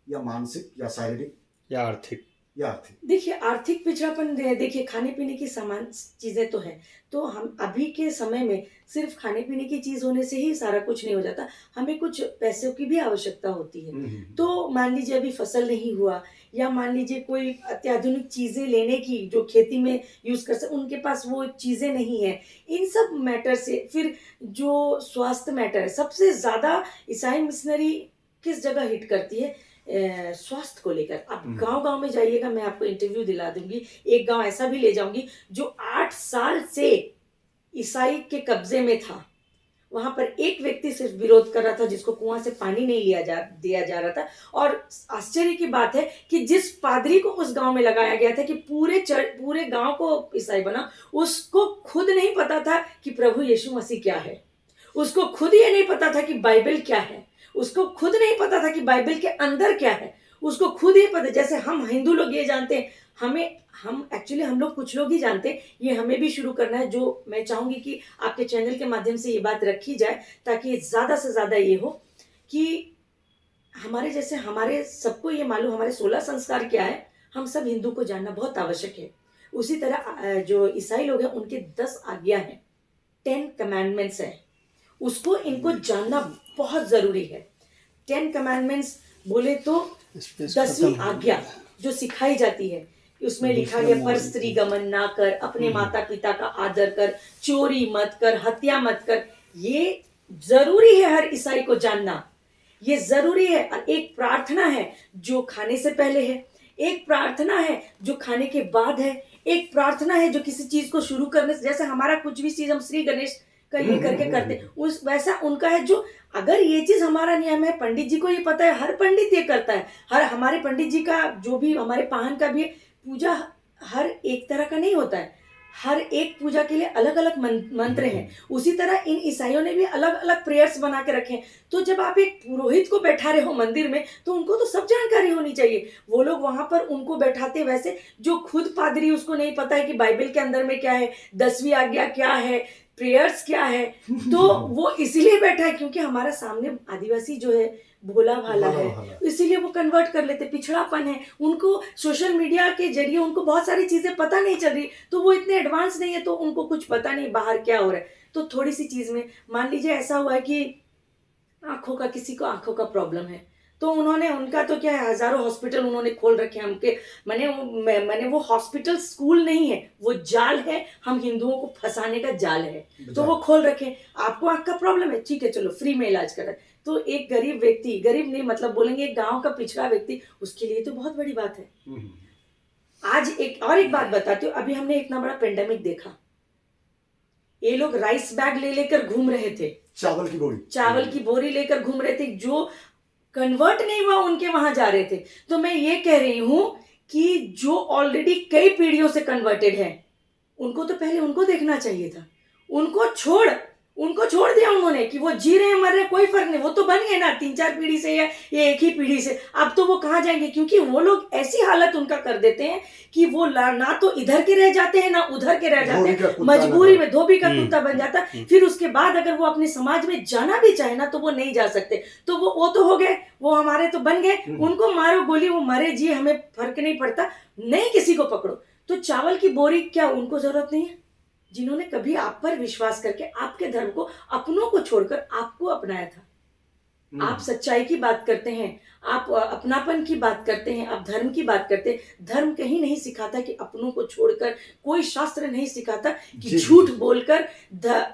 या मानसिक या शारीरिक या आर्थिक, या आर्थिक? देखिए आर्थिक पिछड़ापन, देखिए खाने पीने की सामान चीज़ें तो हैं, तो हम अभी के समय में सिर्फ खाने पीने की चीज़ होने से ही सारा कुछ नहीं हो जाता, हमें कुछ पैसों की भी आवश्यकता होती है। तो मान लीजिए अभी फसल नहीं हुआ, या मान लीजिए कोई अत्याधुनिक चीज़ें लेने की जो खेती में यूज़ कर सकते, उनके पास वो चीज़ें नहीं है। इन सब मैटर से फिर जो स्वास्थ्य मैटर है, सबसे ज़्यादा ईसाई मिशनरी किस जगह हिट करती है? स्वास्थ्य को लेकर। आप गांव-गांव में जाइएगा, मैं आपको इंटरव्यू दिला दूंगी, एक गांव ऐसा भी ले जाऊंगी जो 8 साल से ईसाई के कब्जे में था। वहां पर एक व्यक्ति सिर्फ विरोध कर रहा था, जिसको कुआं से पानी नहीं दिया जा रहा था। और आश्चर्य की बात है कि जिस पादरी को उस गांव में लगाया गया था कि पूरे गांव को ईसाई बना, उसको खुद नहीं पता था कि प्रभु यीशु मसीह क्या है, उसको खुद ये नहीं पता था कि बाइबल क्या है, उसको खुद नहीं पता था कि बाइबल के अंदर क्या है, उसको खुद ही पता। जैसे हम हिंदू लोग ये जानते हैं, हम लोग कुछ लोग ही जानते हैं, ये हमें भी शुरू करना है। जो मैं चाहूंगी कि आपके चैनल के माध्यम से ये बात रखी जाए, ताकि ज़्यादा से ज़्यादा ये हो कि हमारे सबको ये मालूम हमारे 16 संस्कार क्या है, हम सब हिंदू को जानना बहुत आवश्यक है। उसी तरह जो ईसाई लोग हैं उनके 10 आज्ञा हैं, 10 कमांडमेंट्स है, उसको इनको जानना बहुत ज़रूरी है। 10 कमांडमेंट्स बोले तो 10वीं आज्ञा जो सिखाई जाती है, उसमें लिखा गया पर स्त्री गमन ना कर, अपने माता पिता का आदर कर, चोरी मत कर, हत्या मत कर। ये जरूरी है हर ईसाई को जानना, ये जरूरी है। और एक प्रार्थना है जो खाने से पहले है, एक प्रार्थना है जो खाने के बाद है, एक प्रार्थना है जो किसी चीज को शुरू करने से, जैसे हमारा कुछ भी चीज हम श्री गणेश का ये करके करते, उस वैसा उनका है। जो अगर ये चीज हमारा नियम है, पंडित जी को ये पता है, हर पंडित ये करता है, हमारे पंडित जी का जो भी हमारे पाहन का भी पूजा हर एक तरह का नहीं होता है। हर एक पूजा के लिए अलग अलग मंत्र हैं। उसी तरह इन ईसाइयों ने भी अलग अलग प्रेयर्स बना के रखे हैं। तो जब आप एक पुरोहित को बैठा रहे हो मंदिर में, तो उनको तो सब जानकारी होनी चाहिए। वो लोग वहां पर उनको बैठाते वैसे, जो खुद पादरी उसको नहीं पता है कि बाइबल के अंदर में क्या है, 10वीं आज्ञा क्या है, प्रेयर्स क्या है। तो वो इसीलिए बैठा है क्योंकि हमारा सामने आदिवासी जो है भोला भाला भला है, भाला। इसीलिए वो कन्वर्ट कर लेते। पिछड़ापन है उनको, सोशल मीडिया के जरिए उनको बहुत सारी चीजें पता नहीं चल रही, तो वो इतने एडवांस नहीं है, तो उनको कुछ पता नहीं बाहर क्या हो रहा है। तो थोड़ी सी चीज में मान लीजिए ऐसा हुआ है कि आंखों का, किसी को आंखों का प्रॉब्लम है, तो उन्होंने, उनका तो क्या है, हजारों हॉस्पिटल उन्होंने खोल रखे हैं हमके। मैंने वो हॉस्पिटल स्कूल नहीं है, वो जाल है, हम हिंदुओं को फंसाने का जाल है। तो वो खोल रखे हैं। आपको आंख का प्रॉब्लम है, ठीक है, चलो फ्री में इलाज करा। तो एक गरीब व्यक्ति, गरीब नहीं मतलब बोलेंगे एक गांव का पिछड़ा व्यक्ति, उसके लिए तो बहुत बड़ी बात है। आज एक बात बताती हूँ, अभी हमने इतना बड़ा पेंडेमिक देखा, ये लोग राइस बैग ले लेकर घूम रहे थे, चावल की बोरी लेकर घूम रहे थे, जो कन्वर्ट नहीं हुआ उनके वहां जा रहे थे। तो मैं ये कह रही हूं कि जो ऑलरेडी कई पीढ़ियों से कन्वर्टेड है, उनको तो पहले उनको देखना चाहिए था। उनको छोड़ दिया उन्होंने कि वो जी रहे हैं मर रहे हैं, कोई फर्क नहीं, वो तो बन गए ना 3-4 पीढ़ी से या ये एक ही पीढ़ी से। अब तो वो कहाँ जाएंगे, क्योंकि वो लोग ऐसी हालत उनका कर देते हैं कि वो ना तो इधर के रह जाते हैं ना उधर के रह जाते हैं, मजबूरी में धोबी का कुत्ता बन जाता है। फिर उसके बाद अगर वो अपने समाज में जाना भी चाहे ना, तो वो नहीं जा सकते। तो वो तो हो गए, वो हमारे तो बन गए, उनको मारो गोली, वो मरे जी, हमें फर्क नहीं पड़ता, नहीं किसी को पकड़ो। तो चावल की बोरी क्या उनको जरूरत नहीं है, जिन्होंने कभी आप पर विश्वास करके आपके धर्म को, अपनों को छोड़कर आपको अपनाया था। आप सच्चाई की बात करते हैं, आप अपनापन की बात करते हैं, आप धर्म की बात करते हैं। धर्म कहीं नहीं सिखाता कि अपनों को छोड़कर, कोई शास्त्र नहीं सिखाता कि झूठ बोलकर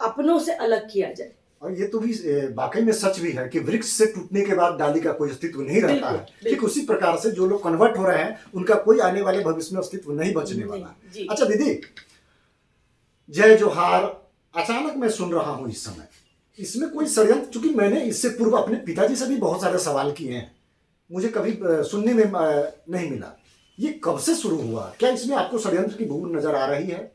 अपनों से अलग किया जाए। और ये तो भी वाकई में सच भी है कि वृक्ष से टूटने के बाद डाली का कोई अस्तित्व नहीं रहता है। ठीक उसी प्रकार से जो लोग कन्वर्ट हो रहे हैं, उनका कोई आने वाले भविष्य में अस्तित्व नहीं बचने वाला। अच्छा दीदी, जय जोहार अचानक मैं सुन रहा हूं इस समय, इसमें कोई षड्यंत्र? चूंकि मैंने इससे पूर्व अपने पिताजी से भी बहुत सारे सवाल किए हैं, मुझे कभी सुनने में नहीं मिला। ये कब से शुरू हुआ? क्या इसमें आपको षड्यंत्र की बू नजर आ रही है?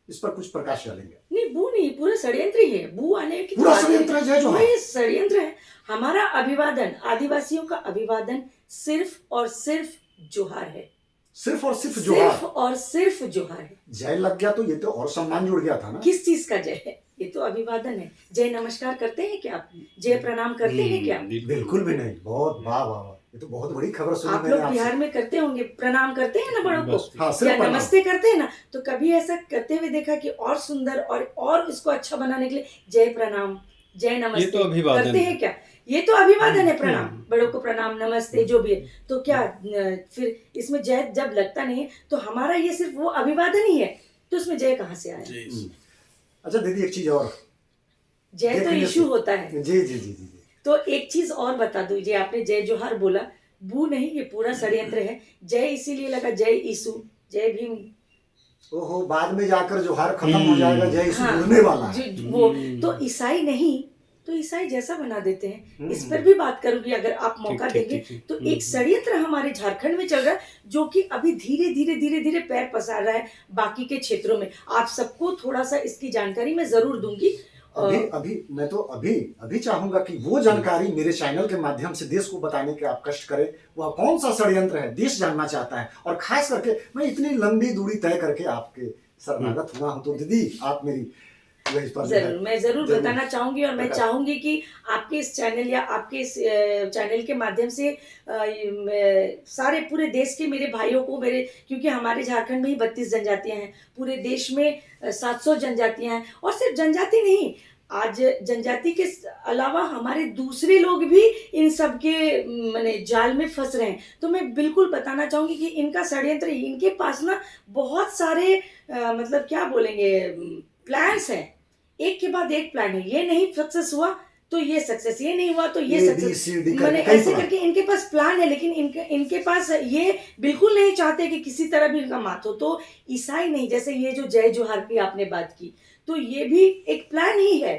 इस पर कुछ प्रकाश डालेंगे? नहीं, बू नहीं, पूरा षड्यंत्र ही है। बू आने की पूरा षड्यंत्र है। जय जोहार षड्यंत्र है। हमारा अभिवादन, आदिवासियों का अभिवादन सिर्फ और सिर्फ जोहार है। सिर्फ और सिर्फ जोहार, सिर्फ और सिर्फ जोहार है। जय लग गया तो ये तो और सम्मान जुड़ गया था ना। किस चीज का जय है? ये तो अभिवादन है। जय नमस्कार करते हैं क्या आप? जय प्रणाम करते हैं क्या? बिल्कुल भी नहीं। बहुत वाह वाह वाह, ये तो बहुत बड़ी खबर सुनी आप लोग बिहार में करते होंगे, प्रणाम करते हैं ना बड़ों को, हाँ, या नमस्ते करते हैं ना। तो कभी ऐसा करते हुए देखा कि और सुंदर और इसको अच्छा बनाने के लिए जय प्रणाम, जय नमस्ते, ये तो अभिवादन करते हैं क्या? ये तो अभिवादन है। प्रणाम, बड़ों को प्रणाम, नमस्ते, जो भी है। तो क्या फिर इसमें जय जब लगता नहीं है, तो हमारा ये सिर्फ वो अभिवादन ही है, तो उसमें जय कहाँ से आया? अच्छा दीदी, एक चीज और, जय तो इशू होता है। जी जी जी जी। तो एक चीज और बता दीजिए, आपने जय जोहार बोला, बू नहीं, ये पूरा षड्यंत्र है। जय इसीलिए लगा, जय यीशु, जय भीम। ओहो, बाद में जाकर जोहार खत्म हो जाएगा, जय यीशु बोलने वाला है। वो तो ईसाई नहीं, तो ईसाई जैसा बना देते हैं। इस पर भी बात करूंगी अगर आप मौका देंगे। तो एक षड्यंत्र हमारे झारखंड में चल रहा है, जो कि अभी धीरे धीरे पैर पसार रहा है बाकी के क्षेत्रों में। आप सबको थोड़ा सा इसकी जानकारी मैं जरूर दूंगी। मैं तो अभी चाहूंगा कि वो जानकारी मेरे चैनल के माध्यम से देश को बताने के आप कष्ट करें। वह कौन सा षड्यंत्र है, देश जानना चाहता है। और खास करके मैं इतनी लंबी दूरी तय करके आपके शरणागत हुआ हूं, तो दीदी आप मेरी मैं जरूर बताना चाहूंगी। और मैं चाहूंगी कि आपके इस चैनल या आपके इस चैनल के माध्यम से सारे पूरे देश के मेरे भाइयों को, क्योंकि हमारे झारखंड में ही 32 जनजातियां हैं, पूरे देश में 700 जनजातियां हैं। और सिर्फ जनजाति नहीं, आज जनजाति के अलावा हमारे दूसरे लोग भी इन सब के माने जाल में फंस रहे हैं। तो मैं बिल्कुल बताना चाहूंगी कि इनका षड्यंत्र, इनके पास ना बहुत सारे मतलब क्या बोलेंगे, प्लान्स हैं, एक के बाद एक प्लान है। ये नहीं सक्सेस हुआ तो ये सक्सेस, ये नहीं हुआ तो ये सक्सेस, मैंने ऐसे करके इनके पास प्लान है। लेकिन इनके पास ये बिल्कुल नहीं चाहते कि किसी तरह भी इनका मात हो। तो ईसाई नहीं, जैसे ये जो जय जोहार की आपने बात की, तो ये भी एक प्लान ही है।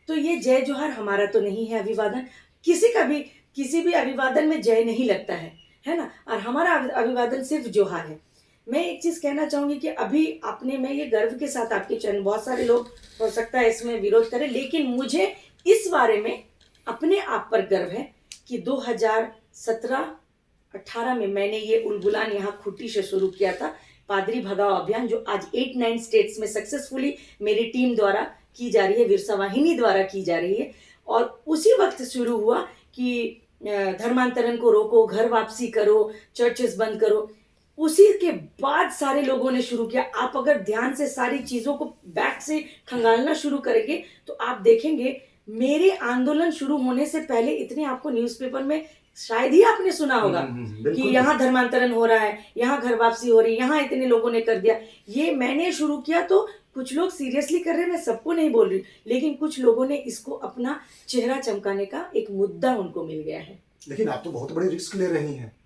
तो ये जय जोहार हमारा तो नहीं है अभिवादन, किसी भी अभिवादन में जय नहीं लगता है ना। और हमारा अभिवादन सिर्फ जोहार है। मैं एक चीज़ कहना चाहूँगी कि अभी आपने, मैं ये गर्व के साथ आपके चैनल, बहुत सारे लोग हो सकता है इसमें विरोध करें, लेकिन मुझे इस बारे में अपने आप पर गर्व है कि 2017-18 में मैंने ये उलगुलान यहाँ खूंटी से शुरू किया था, पादरी भगाओ अभियान, जो आज 8-9 स्टेट्स में सक्सेसफुली मेरी टीम द्वारा की जा रही है, विरसा वाहिनी द्वारा की जा रही है। और उसी वक्त शुरू हुआ कि धर्मांतरण को रोको, घर वापसी करो, चर्चेस बंद करो। उसी के बाद सारे लोगों ने शुरू किया। आप अगर ध्यान से सारी चीज़ों को बैक से खंगालना शुरू करेंगे तो आप देखेंगे मेरे आंदोलन शुरू होने से पहले इतने आपको न्यूज़पेपर में शायद ही आपने सुना होगा कि बिल्कुल। यहाँ धर्मांतरण हो रहा है, यहाँ घर वापसी हो रही है, यहाँ इतने लोगों ने कर दिया। ये मैंने शुरू किया तो कुछ लोग सीरियसली कर रहे हैं, मैं सबको नहीं बोल रही, लेकिन कुछ लोगों ने इसको अपना चेहरा चमकाने का एक मुद्दा उनको मिल गया है। लेकिन आप तो बहुत बड़ी रिस्क ले रही हैं।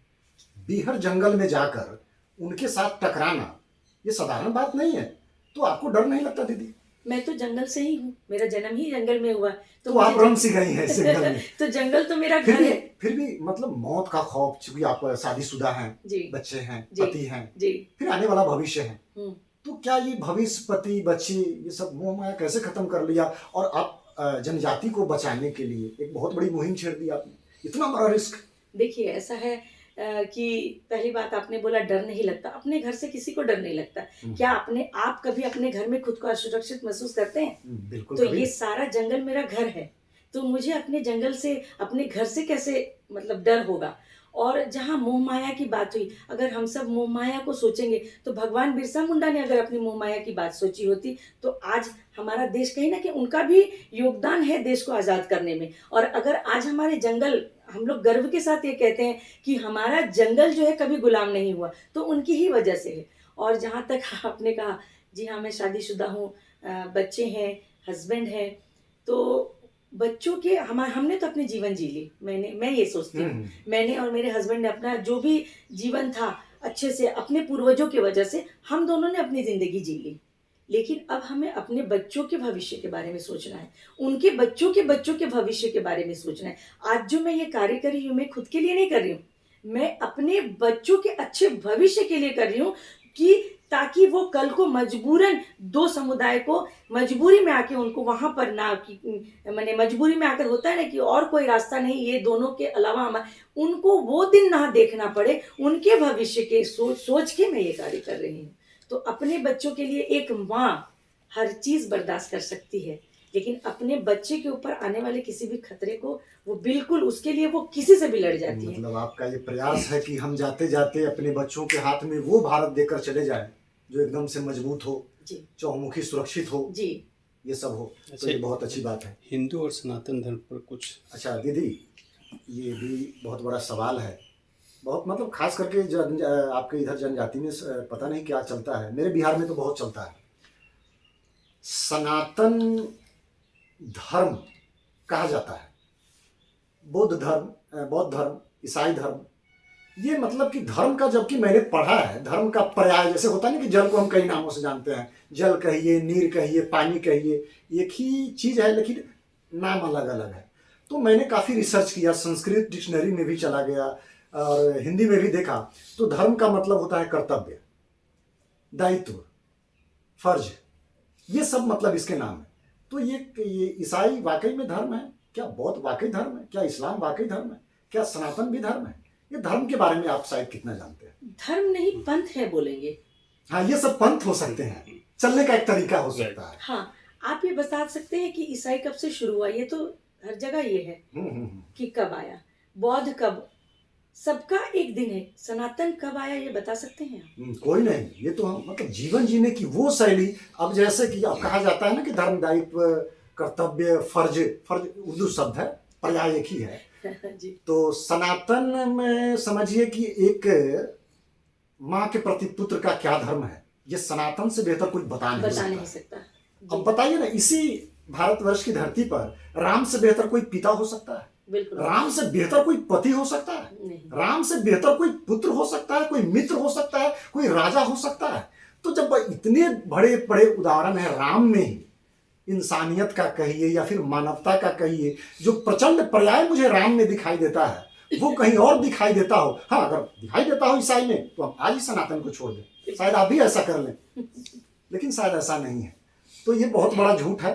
बीहर जंगल में जाकर उनके साथ टकराना ये साधारण बात नहीं है। तो आपको डर नहीं लगता दीदी? मैं तो जंगल से ही हूँ, मेरा जन्म ही जंगल में हुआ, तो आप रम सी गई हैं इस जंगल में। तो जंगल तो मेरा फिर घर भी है। फिर भी मतलब मौत का खौफ, चूंकि आप शादीशुदा हैं, जी बच्चे हैं, जी पति हैं, जी। फिर आने वाला भविष्य है, हम्म। तो क्या ये भविष्य, पति, बच्चे, ये सब मोह माया कैसे खत्म कर लिया? और आप जनजाति को बचाने के लिए एक बहुत बड़ी मुहिम छेड़ दी आपने, इतना बड़ा रिस्क। देखिए ऐसा है कि पहली बात आपने बोला डर नहीं लगता, अपने घर से किसी को डर नहीं लगता। क्या आप कभी अपने घर में खुद को असुरक्षित महसूस करते हैं? बिल्कुल। तो ये सारा जंगल मेरा घर है, तो मुझे अपने जंगल से, अपने घर से कैसे मतलब डर होगा? और जहाँ मोह माया की बात हुई, अगर हम सब मोह माया को सोचेंगे तो भगवान बिरसा मुंडा ने अगर अपनी मोह माया की बात सोची होती तो आज हमारा देश, कहीं ना कहीं उनका भी योगदान है देश को आज़ाद करने में। और अगर आज हमारे जंगल, हम लोग गर्व के साथ ये कहते हैं कि हमारा जंगल जो है कभी गुलाम नहीं हुआ, तो उनकी ही वजह से है। और जहाँ तक आपने कहा, जी हाँ, मैं शादीशुदा हूँ, बच्चे हैं, हस्बैंड हैं, तो बच्चों के हमने तो अपनी जीवन जी ली। मैं ये सोचती हूँ, मैंने और मेरे हस्बैंड ने अपना जो भी जीवन था अच्छे से, अपने पूर्वजों की वजह से हम दोनों ने अपनी ज़िंदगी जी ली। लेकिन अब हमें अपने बच्चों के भविष्य के बारे में सोचना है, उनके बच्चों के भविष्य के बारे में सोचना है। आज जो मैं ये कार्य कर रही हूँ, मैं खुद के लिए नहीं कर रही हूँ, मैं अपने बच्चों के अच्छे भविष्य के लिए कर रही हूँ, कि ताकि वो कल को मजबूरन दो समुदाय को मजबूरी में आके उनको वहाँ पर ना, कि मैंने मजबूरी में आकर होता है ना कि और कोई रास्ता नहीं, ये दोनों के अलावा उनको वो दिन ना देखना पड़े, उनके भविष्य के सोच के मैं ये कार्य कर रही हूँ। तो अपने बच्चों के लिए एक माँ हर चीज़ बर्दाश्त कर सकती है, लेकिन अपने बच्चे के ऊपर आने वाले किसी भी खतरे को वो बिल्कुल, उसके लिए वो किसी से भी लड़ जाती है। मतलब आपका ये प्रयास है कि हम जाते जाते अपने बच्चों के हाथ में वो भारत देकर चले जाएं जो एकदम से मजबूत हो, जी, चौमुखी सुरक्षित हो, जी, ये सब हो। तो ये बहुत अच्छी बात है। हिंदू और सनातन धर्म पर कुछ। अच्छा दीदी, ये भी बहुत बड़ा सवाल है, बहुत मतलब खास करके आपके इधर जनजाति में पता नहीं क्या चलता है, मेरे बिहार में तो बहुत चलता है। सनातन धर्म कहा जाता है, बौद्ध धर्म, ईसाई धर्म, ये मतलब कि धर्म का, जबकि मैंने पढ़ा है धर्म का पर्याय, जैसे होता है ना कि जल को हम कई नामों से जानते हैं, जल कहिए, नीर कहिए, पानी कहिए, एक ही चीज़ है लेकिन नाम अलग अलग है। तो मैंने काफ़ी रिसर्च किया, संस्कृत डिक्शनरी में भी चला गया और हिंदी में भी देखा। तो धर्म का मतलब होता है कर्तव्य, दायित्व, फर्ज, ये सब मतलब इसके नाम है। तो ये ईसाई वाकई में धर्म है क्या? बौद्ध वाकई धर्म है क्या? इस्लाम वाकई धर्म है क्या? सनातन भी धर्म है? ये धर्म के बारे में आप शायद कितना जानते हैं? धर्म नहीं पंथ है बोलेंगे। हाँ, ये सब पंथ हो सकते हैं, चलने का एक तरीका हो सकता है। हाँ, आप ये बता सकते हैं कि ईसाई कब से शुरू हुआ? ये तो हर जगह ये है कि कब आया, बौद्ध कब, सबका एक दिन है। सनातन कब आया ये बता सकते हैं आप? कोई नहीं, ये तो हम मतलब जीवन जीने की वो शैली। अब जैसे कि अब कहा जाता है ना कि धर्म, दायित्व, कर्तव्य, फर्ज उर्दू शब्द है, पर्याय एक ही है। जी। तो सनातन में समझिए कि एक माँ के प्रति पुत्र का क्या धर्म है, ये सनातन से बेहतर कोई बता नहीं सकता। अब बताइए ना, इसी भारतवर्ष की धरती पर राम से बेहतर कोई पिता हो सकता है? बिल्कुल। राम से बेहतर कोई पति हो सकता है? नहीं। राम से बेहतर कोई पुत्र हो सकता है, कोई मित्र हो सकता है, कोई राजा हो सकता है? तो जब इतने बड़े बड़े उदाहरण है राम में ही, इंसानियत का कहिए या फिर मानवता का कहिए, जो प्रचंड पर्याय मुझे राम में दिखाई देता है, वो कहीं और दिखाई देता हो, हाँ अगर दिखाई देता हो ईसाई में तो हम आज ही सनातन को छोड़ दें, शायद आप भी ऐसा कर लें, लेकिन शायद ऐसा नहीं है। तो ये बहुत बड़ा झूठ है।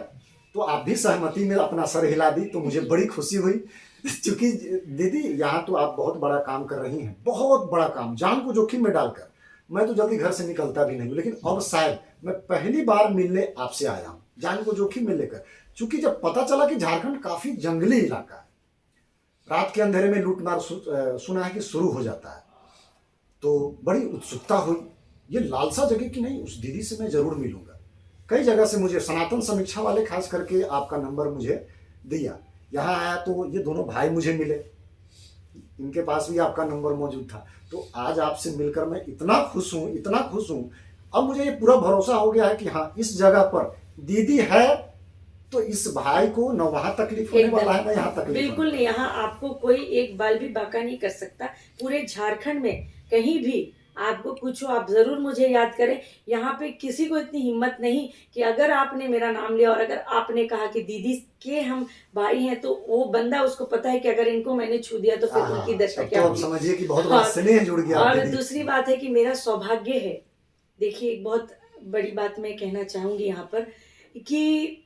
तो आप भी सहमति में अपना सर हिला दी तो मुझे बड़ी खुशी हुई। क्योंकि दीदी यहाँ तो आप बहुत बड़ा काम कर रही हैं, बहुत बड़ा काम, जान को जोखिम में डालकर। मैं तो जल्दी घर से निकलता भी नहीं हूँ, लेकिन अब शायद मैं पहली बार मिलने आपसे आया हूँ, जान को जोखिम में लेकर। क्योंकि जब पता चला कि झारखंड काफी जंगली इलाका है, रात के अंधेरे में लूटमार सुना है कि शुरू हो जाता है, तो बड़ी उत्सुकता हुई। ये लालसा जगह कि नहीं, उस दीदी से मैं जरूर मिलूंगा। कई जगह से मुझे सनातन समीक्षा वाले खास करके आपका नंबर मुझे दिया। यहाँ आया तो ये दोनों भाई मुझे मिले, इनके पास भी आपका नंबर मौजूद था। तो आज आपसे मिलकर मैं इतना खुश हूँ, इतना खुश हूँ। अब मुझे ये पूरा भरोसा हो गया है कि हाँ, इस जगह पर दीदी है तो इस भाई को न वहां तकलीफ होने वाला है, न यहाँ तकलीफ। बिल्कुल नहीं, यहाँ आपको कोई एक बाल भी बाका नहीं कर सकता। पूरे झारखंड में कहीं भी आपको कुछ हो, आप जरूर मुझे याद करें। यहाँ पे किसी को इतनी हिम्मत नहीं कि अगर आपने मेरा नाम लिया और अगर आपने कहा कि दीदी के हम भाई हैं, तो वो बंदा, उसको पता है कि अगर इनको मैंने छू दिया तो फिर उनकी दशा क्या तो होगी। समझिए कि बहुत बड़ा स्नेह जुड़ गया। और दूसरी बात है कि मेरा सौभाग्य है, देखिए एक बहुत बड़ी बात मैं कहना चाहूंगी यहाँ पर, कि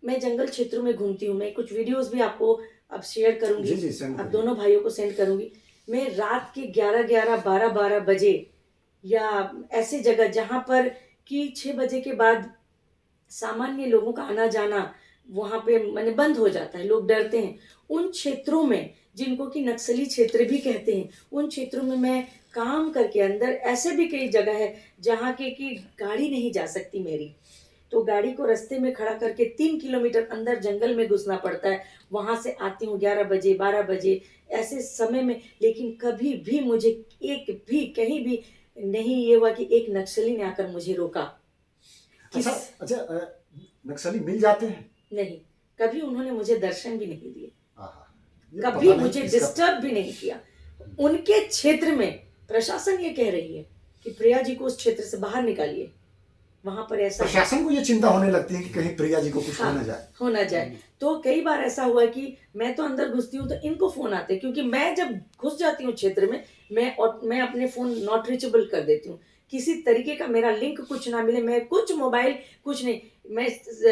मैं जंगल क्षेत्रों में घूमती हूँ। मैं कुछ वीडियोस भी आपको अब शेयर करूंगी, अब दोनों भाइयों को सेंड करूंगी। मैं रात के 11-11, 12-12 बजे या ऐसे जगह जहाँ पर कि 6 बजे के बाद सामान्य लोगों का आना जाना वहाँ पे माने बंद हो जाता है, लोग डरते हैं, उन क्षेत्रों में जिनको कि नक्सली क्षेत्र भी कहते हैं, उन क्षेत्रों में मैं काम करके अंदर, ऐसे भी कई जगह है जहाँ के कि गाड़ी नहीं जा सकती मेरी, तो गाड़ी को रास्ते में खड़ा करके 3 किलोमीटर अंदर जंगल में घुसना पड़ता है। वहां से आती हूँ 11 बजे, 12 बजे ऐसे समय में, लेकिन कभी भी मुझे एक भी कहीं भी नहीं ये हुआ कि एक नक्सली ने आकर मुझे रोका। अच्छा, नक्सली मिल जाते हैं? नहीं, कभी उन्होंने मुझे दर्शन भी नहीं दिए, ये कभी मुझे डिस्टर्ब भी नहीं किया। उनके क्षेत्र में प्रशासन ये कह रही है कि प्रिया जी को उस क्षेत्र से बाहर निकालिए, वहां पर ऐसा प्रशासन को ये चिंता होने लगती है कि कहीं प्रिया जी को कुछ हाँ, हो ना जाए। तो कई बार ऐसा हुआ कि मैं तो अंदर घुसती हूँ तो इनको फोन आते हैं, क्योंकि मैं जब घुस जाती हूँ क्षेत्र में, मैं अपने फोन नॉट रीचेबल कर देती हूँ, किसी तरीके का मेरा लिंक कुछ ना मिले, मैं कुछ मोबाइल कुछ नहीं, मैं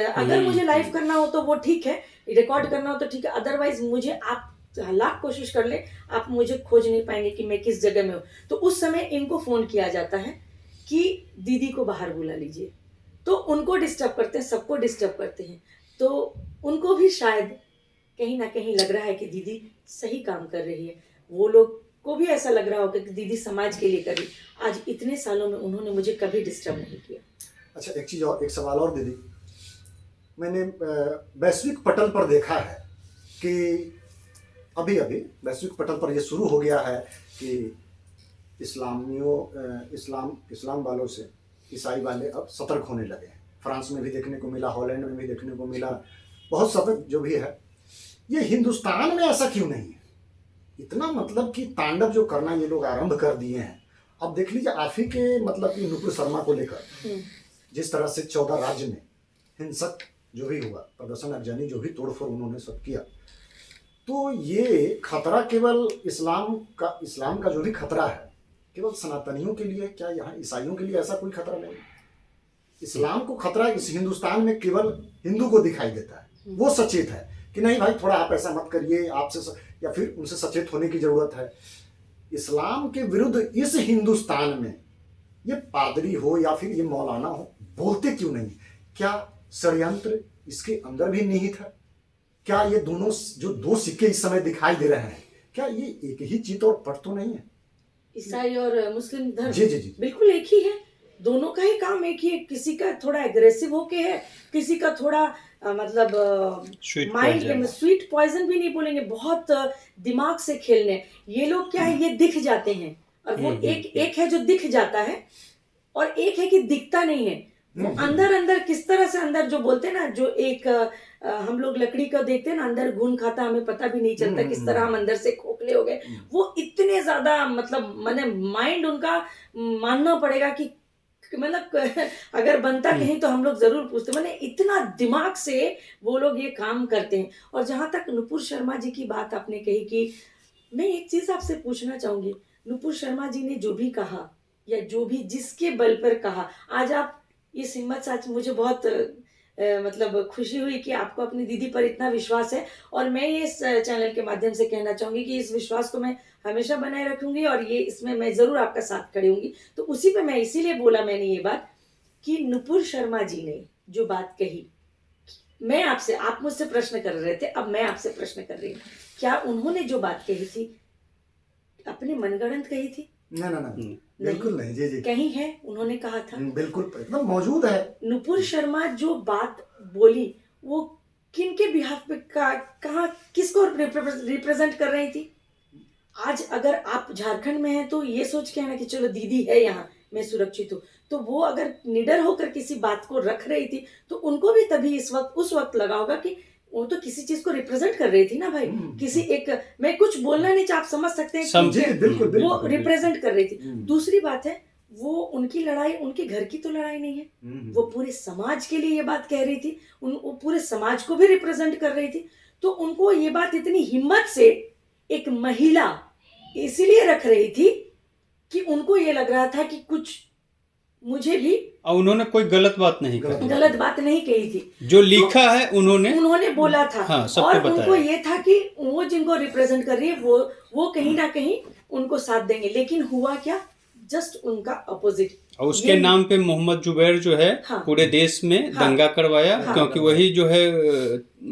अगर मुझे लाइव करना हो तो वो ठीक है, रिकॉर्ड करना हो तो ठीक है, अदरवाइज मुझे आप लाख कोशिश कर ले, आप मुझे खोज नहीं पाएंगे कि मैं किस जगह में हूँ। तो उस समय इनको फोन किया जाता है कि दीदी को बाहर बुला लीजिए, तो उनको डिस्टर्ब करते हैं, सबको डिस्टर्ब करते हैं। तो उनको भी शायद कहीं ना कहीं लग रहा है कि दीदी सही काम कर रही है, वो लोग को भी ऐसा लग रहा होगा कि दीदी समाज के लिए कर रही। आज इतने सालों में उन्होंने मुझे कभी डिस्टर्ब नहीं किया। अच्छा, एक चीज और, एक सवाल और दीदी, मैंने वैश्विक पटल पर देखा है कि अभी अभी वैश्विक पटल पर यह शुरू हो गया है कि इस्लाम वालों से ईसाई वाले अब सतर्क होने लगे हैं। फ्रांस में भी देखने को मिला, हॉलैंड में भी देखने को मिला, बहुत सतर्क जो भी है। ये हिंदुस्तान में ऐसा क्यों नहीं है? इतना मतलब कि तांडव जो करना ये लोग आरंभ कर दिए हैं। अब देख लीजिए, आप ही के मतलब कि नुपुर शर्मा को लेकर जिस तरह से 14 राज्य में हिंसक जो भी हुआ, प्रदर्शन अफजानी जो भी तोड़फोड़ उन्होंने सब किया, तो ये खतरा केवल इस्लाम का जो भी खतरा है केवल सनातनियों के लिए, क्या यहाँ ईसाइयों के लिए ऐसा कोई खतरा नहीं? इस्लाम को खतरा इस हिंदुस्तान में केवल हिंदू को दिखाई देता है। वो सचेत है कि नहीं भाई, थोड़ा आप ऐसा मत करिए, या फिर उनसे सचेत होने की जरूरत है। इस्लाम के विरुद्ध इस हिंदुस्तान में ये पादरी हो या फिर ये मौलाना हो, बोलते क्यों नहीं? क्या षड्यंत्र इसके अंदर भी निहित है? क्या ये दोनों जो दो सिक्के इस समय दिखाई दे रहे हैं, क्या ये एक ही चित और पट तो नहीं है? ईसाई और मुस्लिम धर्म जी जी जी बिल्कुल एक ही है, दोनों का ही काम एक ही है। किसी का थोड़ा एग्रेसिव होके है, किसी का थोड़ा मतलब माइंड स्वीट पॉइजन भी नहीं बोलेंगे, बहुत दिमाग से खेलने। ये लोग क्या है, ये दिख जाते हैं, और वो एक है जो दिख जाता है और एक है कि दिखता नहीं है। वो अंदर अंदर किस तरह से अंदर जो बोलते हैं ना, जो एक हम लोग लकड़ी का देखते हैं ना, अंदर घुन खाता, हमें पता भी नहीं चलता किस तरह हम अंदर से खोखले हो गए। वो इतने ज्यादा मतलब मैंने माइंड उनका मानना पड़ेगा कि मतलब अगर बनता कहीं तो हम लोग जरूर पूछते, मैंने इतना दिमाग से वो लोग ये काम करते हैं। और जहां तक नुपुर शर्मा जी की बात आपने कही कि मैं एक चीज आपसे पूछना चाहूंगी, नुपुर शर्मा जी ने जो भी कहा या जो भी जिसके बल पर कहा, आज आप इस हिम्मत से, आज मुझे बहुत मतलब खुशी हुई कि आपको अपनी दीदी पर इतना विश्वास है। और मैं ये इस चैनल के माध्यम से कहना चाहूंगी कि इस विश्वास को मैं हमेशा बनाए रखूंगी और ये इसमें मैं जरूर आपका साथ खड़ी होंगी। तो उसी पे मैं इसीलिए बोला मैंने ये बात कि नुपुर शर्मा जी ने जो बात कही, मैं आपसे, आप मुझसे प्रश्न कर रहे थे, अब मैं आपसे प्रश्न कर रही हूँ, क्या उन्होंने जो बात कही थी अपने मनगढ़ंत कही थी? ना ना ना, बिल्कुल नहीं। जी जी, कहीं है, उन्होंने कहा था। बिल्कुल एकदम मौजूद है। नुपुर शर्मा जो बात बोली वो किन के बिहाफ पे कहाँ किसको रिप्रेजेंट कर रही थी? आज अगर आप झारखंड में हैं तो ये सोच के है ना कि चलो दीदी है यहाँ, मैं सुरक्षित हूँ, तो वो अगर निडर होकर किसी बात को रख रही थी तो उनको भी तभी इस वक्त उस वक्त लगा होगा कि वो तो किसी चीज को रिप्रेजेंट कर रही थी ना भाई, किसी एक, मैं कुछ बोलना नहीं चाह, आप समझ सकते हैं जी, कि बिल्कुल, वो बिल्कुल, रिप्रेजेंट कर रही थी। दूसरी बात है, वो उनकी लड़ाई उनके घर की तो लड़ाई नहीं है, वो पूरे समाज के लिए ये बात कह रही थी, वो पूरे समाज को भी रिप्रेजेंट कर रही थी। तो उनको ये बात इतनी हिम्मत से एक महिला इसीलिए रख रही थी कि उनको ये लग रहा था कि कुछ मुझे भी, और उन्होंने कोई गलत बात नहीं कही, गलत बात नहीं कही थी, जो लिखा है उन्होंने बोला था। हाँ, सबको और बताया। उनको ये था कि वो जिनको रिप्रेजेंट कर रही है वो कहीं ना कहीं उनको साथ देंगे, लेकिन हुआ क्या, जस्ट उनका अपोजिट। और उसके नाम पे मोहम्मद जुबैर जो है हाँ, पूरे देश में दंगा करवाया, क्योंकि वही जो है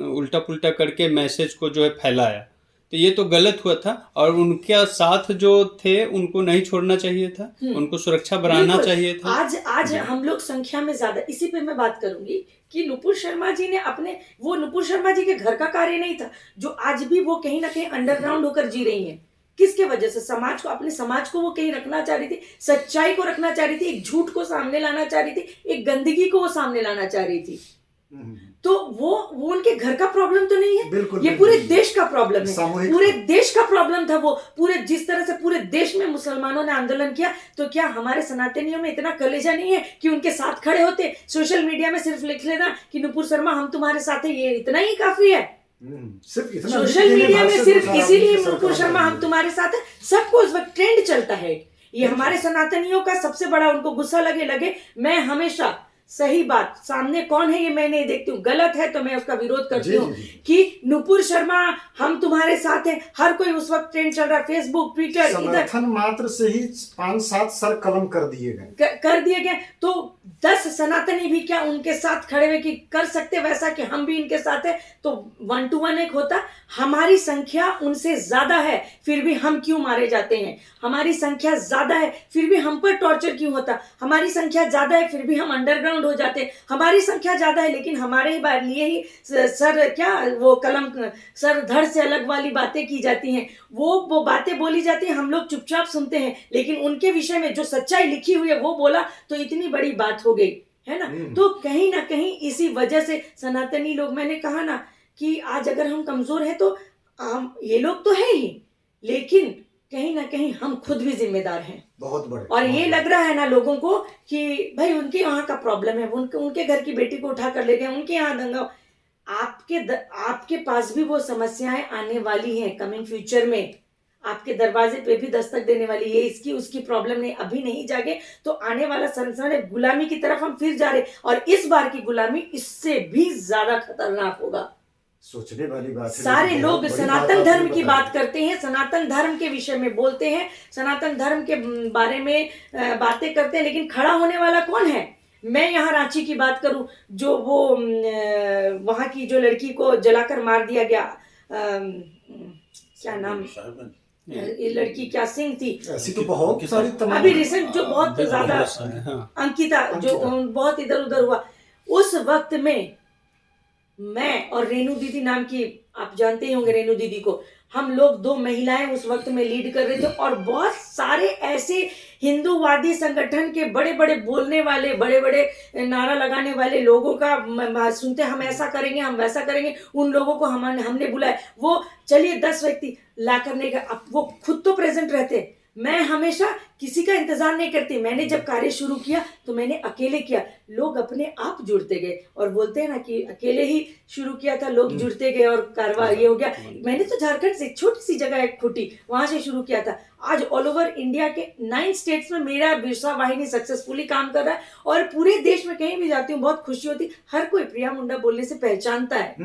उल्टा पुल्टा करके मैसेज को जो है फैलाया। तो ये तो गलत हुआ था, और उनके साथ जो थे उनको नहीं छोड़ना चाहिए था, उनको सुरक्षा बनाना चाहिए था। आज हम लोग संख्या में ज्यादा, इसी पे मैं बात करूंगी कि नुपुर शर्मा जी ने अपने, वो नुपुर शर्मा जी के घर का कार्य नहीं था जो आज भी वो कहीं ना कहीं अंडरग्राउंड होकर जी रही हैं। किसके वजह से? समाज को, अपने समाज को वो कहीं रखना चाह रही थी, सच्चाई को रखना चाह रही थी, एक झूठ को सामने लाना चाह रही थी, एक गंदगी को वो सामने लाना चाह रही थी। तो वो उनके घर का प्रॉब्लम तो नहीं है, बिल्कुल, ये पूरे देश का प्रॉब्लम है, पूरे देश का प्रॉब्लम था। वो पूरे, जिस तरह से पूरे देश में मुसलमानों ने आंदोलन किया, तो क्या हमारे सनातनियों में इतना कलेजा नहीं है कि उनके साथ खड़े होते? सोशल मीडिया में सिर्फ लिख लेना कि नुपुर शर्मा हम तुम्हारे साथ है, ये इतना ही काफी है। सिर्फ इतना, सोशल मीडिया में सिर्फ इसीलिए नुपुर शर्मा हम तुम्हारे साथ है, सबको उस वक्त ट्रेंड चलता है। ये हमारे सनातनियों का सबसे बड़ा, उनको गुस्सा लगे, मैं हमेशा सही बात, सामने कौन है ये मैं नहीं देखती हूँ, गलत है तो मैं उसका विरोध करती हूँ कि नुपुर शर्मा हम तुम्हारे साथ हैं। हर कोई उस वक्त ट्रेंड चल रहा है, फेसबुक, ट्विटर, समर्थन मात्र से ही 5-7 सर कलम कर दिए गए, तो 10 सनातनी भी क्या उनके साथ खड़े हुए कि कर सकते वैसा कि हम भी इनके साथ है, तो 1 to 1 एक होता। हमारी संख्या उनसे ज्यादा है फिर भी हम क्यों मारे जाते हैं? हमारी संख्या ज्यादा है फिर भी हम पर टॉर्चर क्यों होता? हमारी संख्या ज्यादा है फिर भी हम अंडरग्राउंड हो जाते हैं। हमारी संख्या ज्यादा है लेकिन हमारे ही लिए ही सर क्या वो कलम, सर धड़ से अलग वाली बातें की जाती हैं, वो बातें बोली जाती हैं, हम लोग चुपचाप सुनते हैं, लेकिन उनके विषय में जो सच्चाई लिखी हुई है वो बोला तो इतनी बड़ी बात हो गई है ना। तो कहीं ना कहीं इसी वजह से सनातनी लोग, मैंने कहा ना कि आज अगर हम कमजोर हैं तो हम, ये लोग तो है ही, लेकिन कहीं ना कहीं हम खुद भी जिम्मेदार हैं, बहुत बड़े। और ये लग रहा है ना लोगों को कि भाई उनके यहाँ का प्रॉब्लम है, उनके घर की बेटी को उठा कर ले गए, उनके यहाँ दंगा। आपके पास भी वो समस्याएं आने वाली हैं कमिंग फ्यूचर में, आपके दरवाजे पे भी दस्तक देने वाली। ये इसकी उसकी प्रॉब्लम नहीं, अभी नहीं जागे तो आने वाला संसार गुलामी की तरफ हम फिर जा रहे, और इस बार की गुलामी इससे भी ज्यादा खतरनाक होगा। सोचने वाली बात है। सारे लोग सनातन धर्म की बात करते हैं, सनातन धर्म के विषय में बोलते हैं, सनातन धर्म के बारे में बातें करते हैं, लेकिन खड़ा होने वाला कौन है? मैं यहाँ रांची की बात करूं, जो वो वहां की जो लड़की को जलाकर मार दिया गया, क्या नाम, ये लड़की क्या सिंह थी, ऐसी तो बहुत सारी अभी रिसेंट जो बहुत ज्यादा, अंकिता, जो बहुत इधर उधर हुआ, उस वक्त में मैं और रेनू दीदी नाम की, आप जानते ही होंगे रेनू दीदी को, हम लोग 2 महिलाएं उस वक्त में लीड कर रहे थे, और बहुत सारे ऐसे हिंदूवादी संगठन के बड़े बड़े बोलने वाले, बड़े बड़े नारा लगाने वाले लोगों का सुनते, हम ऐसा करेंगे, हम वैसा करेंगे, उन लोगों को हमने बुलाया। वो चलिए 10 व्यक्ति ला करने का, वो खुद तो प्रेजेंट रहते, मैं हमेशा किसी का इंतजार नहीं करती। मैंने जब कार्य शुरू किया तो मैंने अकेले किया, लोग अपने आप जुड़ते गए। और बोलते हैं ना कि अकेले ही शुरू किया था, लोग जुड़ते गए और कारवां ये हो गया। मैंने तो झारखंड से छोटी सी जगह है खुटी, वहां से शुरू किया था। आज ऑल ओवर इंडिया के 9 स्टेट्स में मेरा बिरसा वाहिनी सक्सेसफुली काम कर रहा है और पूरे देश में कहीं भी जाती हूँ बहुत खुशी होती, हर कोई प्रिया मुंडा बोलने से पहचानता है।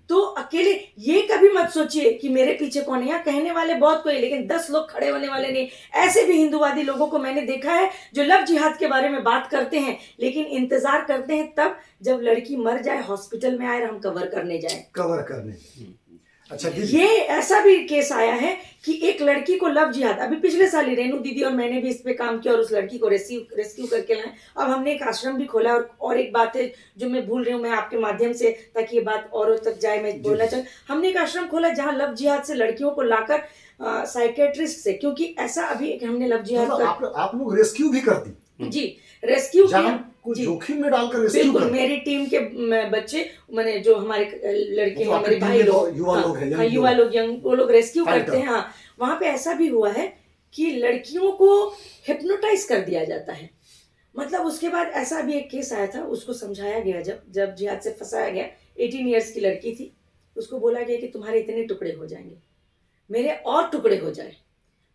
तो अकेले ये कभी मत सोचिए कि मेरे पीछे कौन है। यहाँ कहने वाले बहुत कोई, लेकिन 10 लोग खड़े होने वाले नहीं। ऐसे भी हिंदूवादी लोगों को मैंने देखा है जो लव जिहाद के बारे में बात करते हैं, लेकिन इंतजार करते हैं तब जब लड़की मर जाए, हॉस्पिटल में आए और हम कवर करने। अच्छा दीदी, ये ऐसा भी केस आया है कि एक लड़की को लव जिहाद, अभी पिछले साल ही रेनू दीदी और मैंने भी इस पे काम किया और उस लड़की को रेस्क्यू करके लाए। अब हमने एक आश्रम भी खोला। और एक बात है जो मैं भूल रही हूँ, मैं आपके माध्यम से, ताकि ये बात औरों तक जाए, मैं बोलना चाहूँ, हमने एक आश्रम खोला जहाँ लव जिहाद से लड़कियों को लाकर साइकेट्रिस्ट से, क्योंकि ऐसा अभी हमने लव जिहाद मतलब आप लोग रेस्क्यू भी करती? जी, रेस्क्यू किया को जी, जोखिम में डालकर रेस्क्यू बिल्कुल। करते? मेरी टीम के मैंने जो जो हमारे लड़के हैं, मेरे भाई लोग, युवा लोग हैं, हाँ, युवा लोग, यंग, वो लोग रेस्क्यू करते हैं। हाँ, वहां पे ऐसा भी हुआ है कि लड़कियों को हिप्नोटाइज कर दिया जाता है। मतलब उसके बाद ऐसा भी एक केस आया था, उसको समझाया गया, जब जिहाद से फंसाया गया, 18 ईयर्स की लड़की थी, उसको बोला गया कि तुम्हारे इतने टुकड़े हो जाएंगे, मेरे और टुकड़े हो जाए,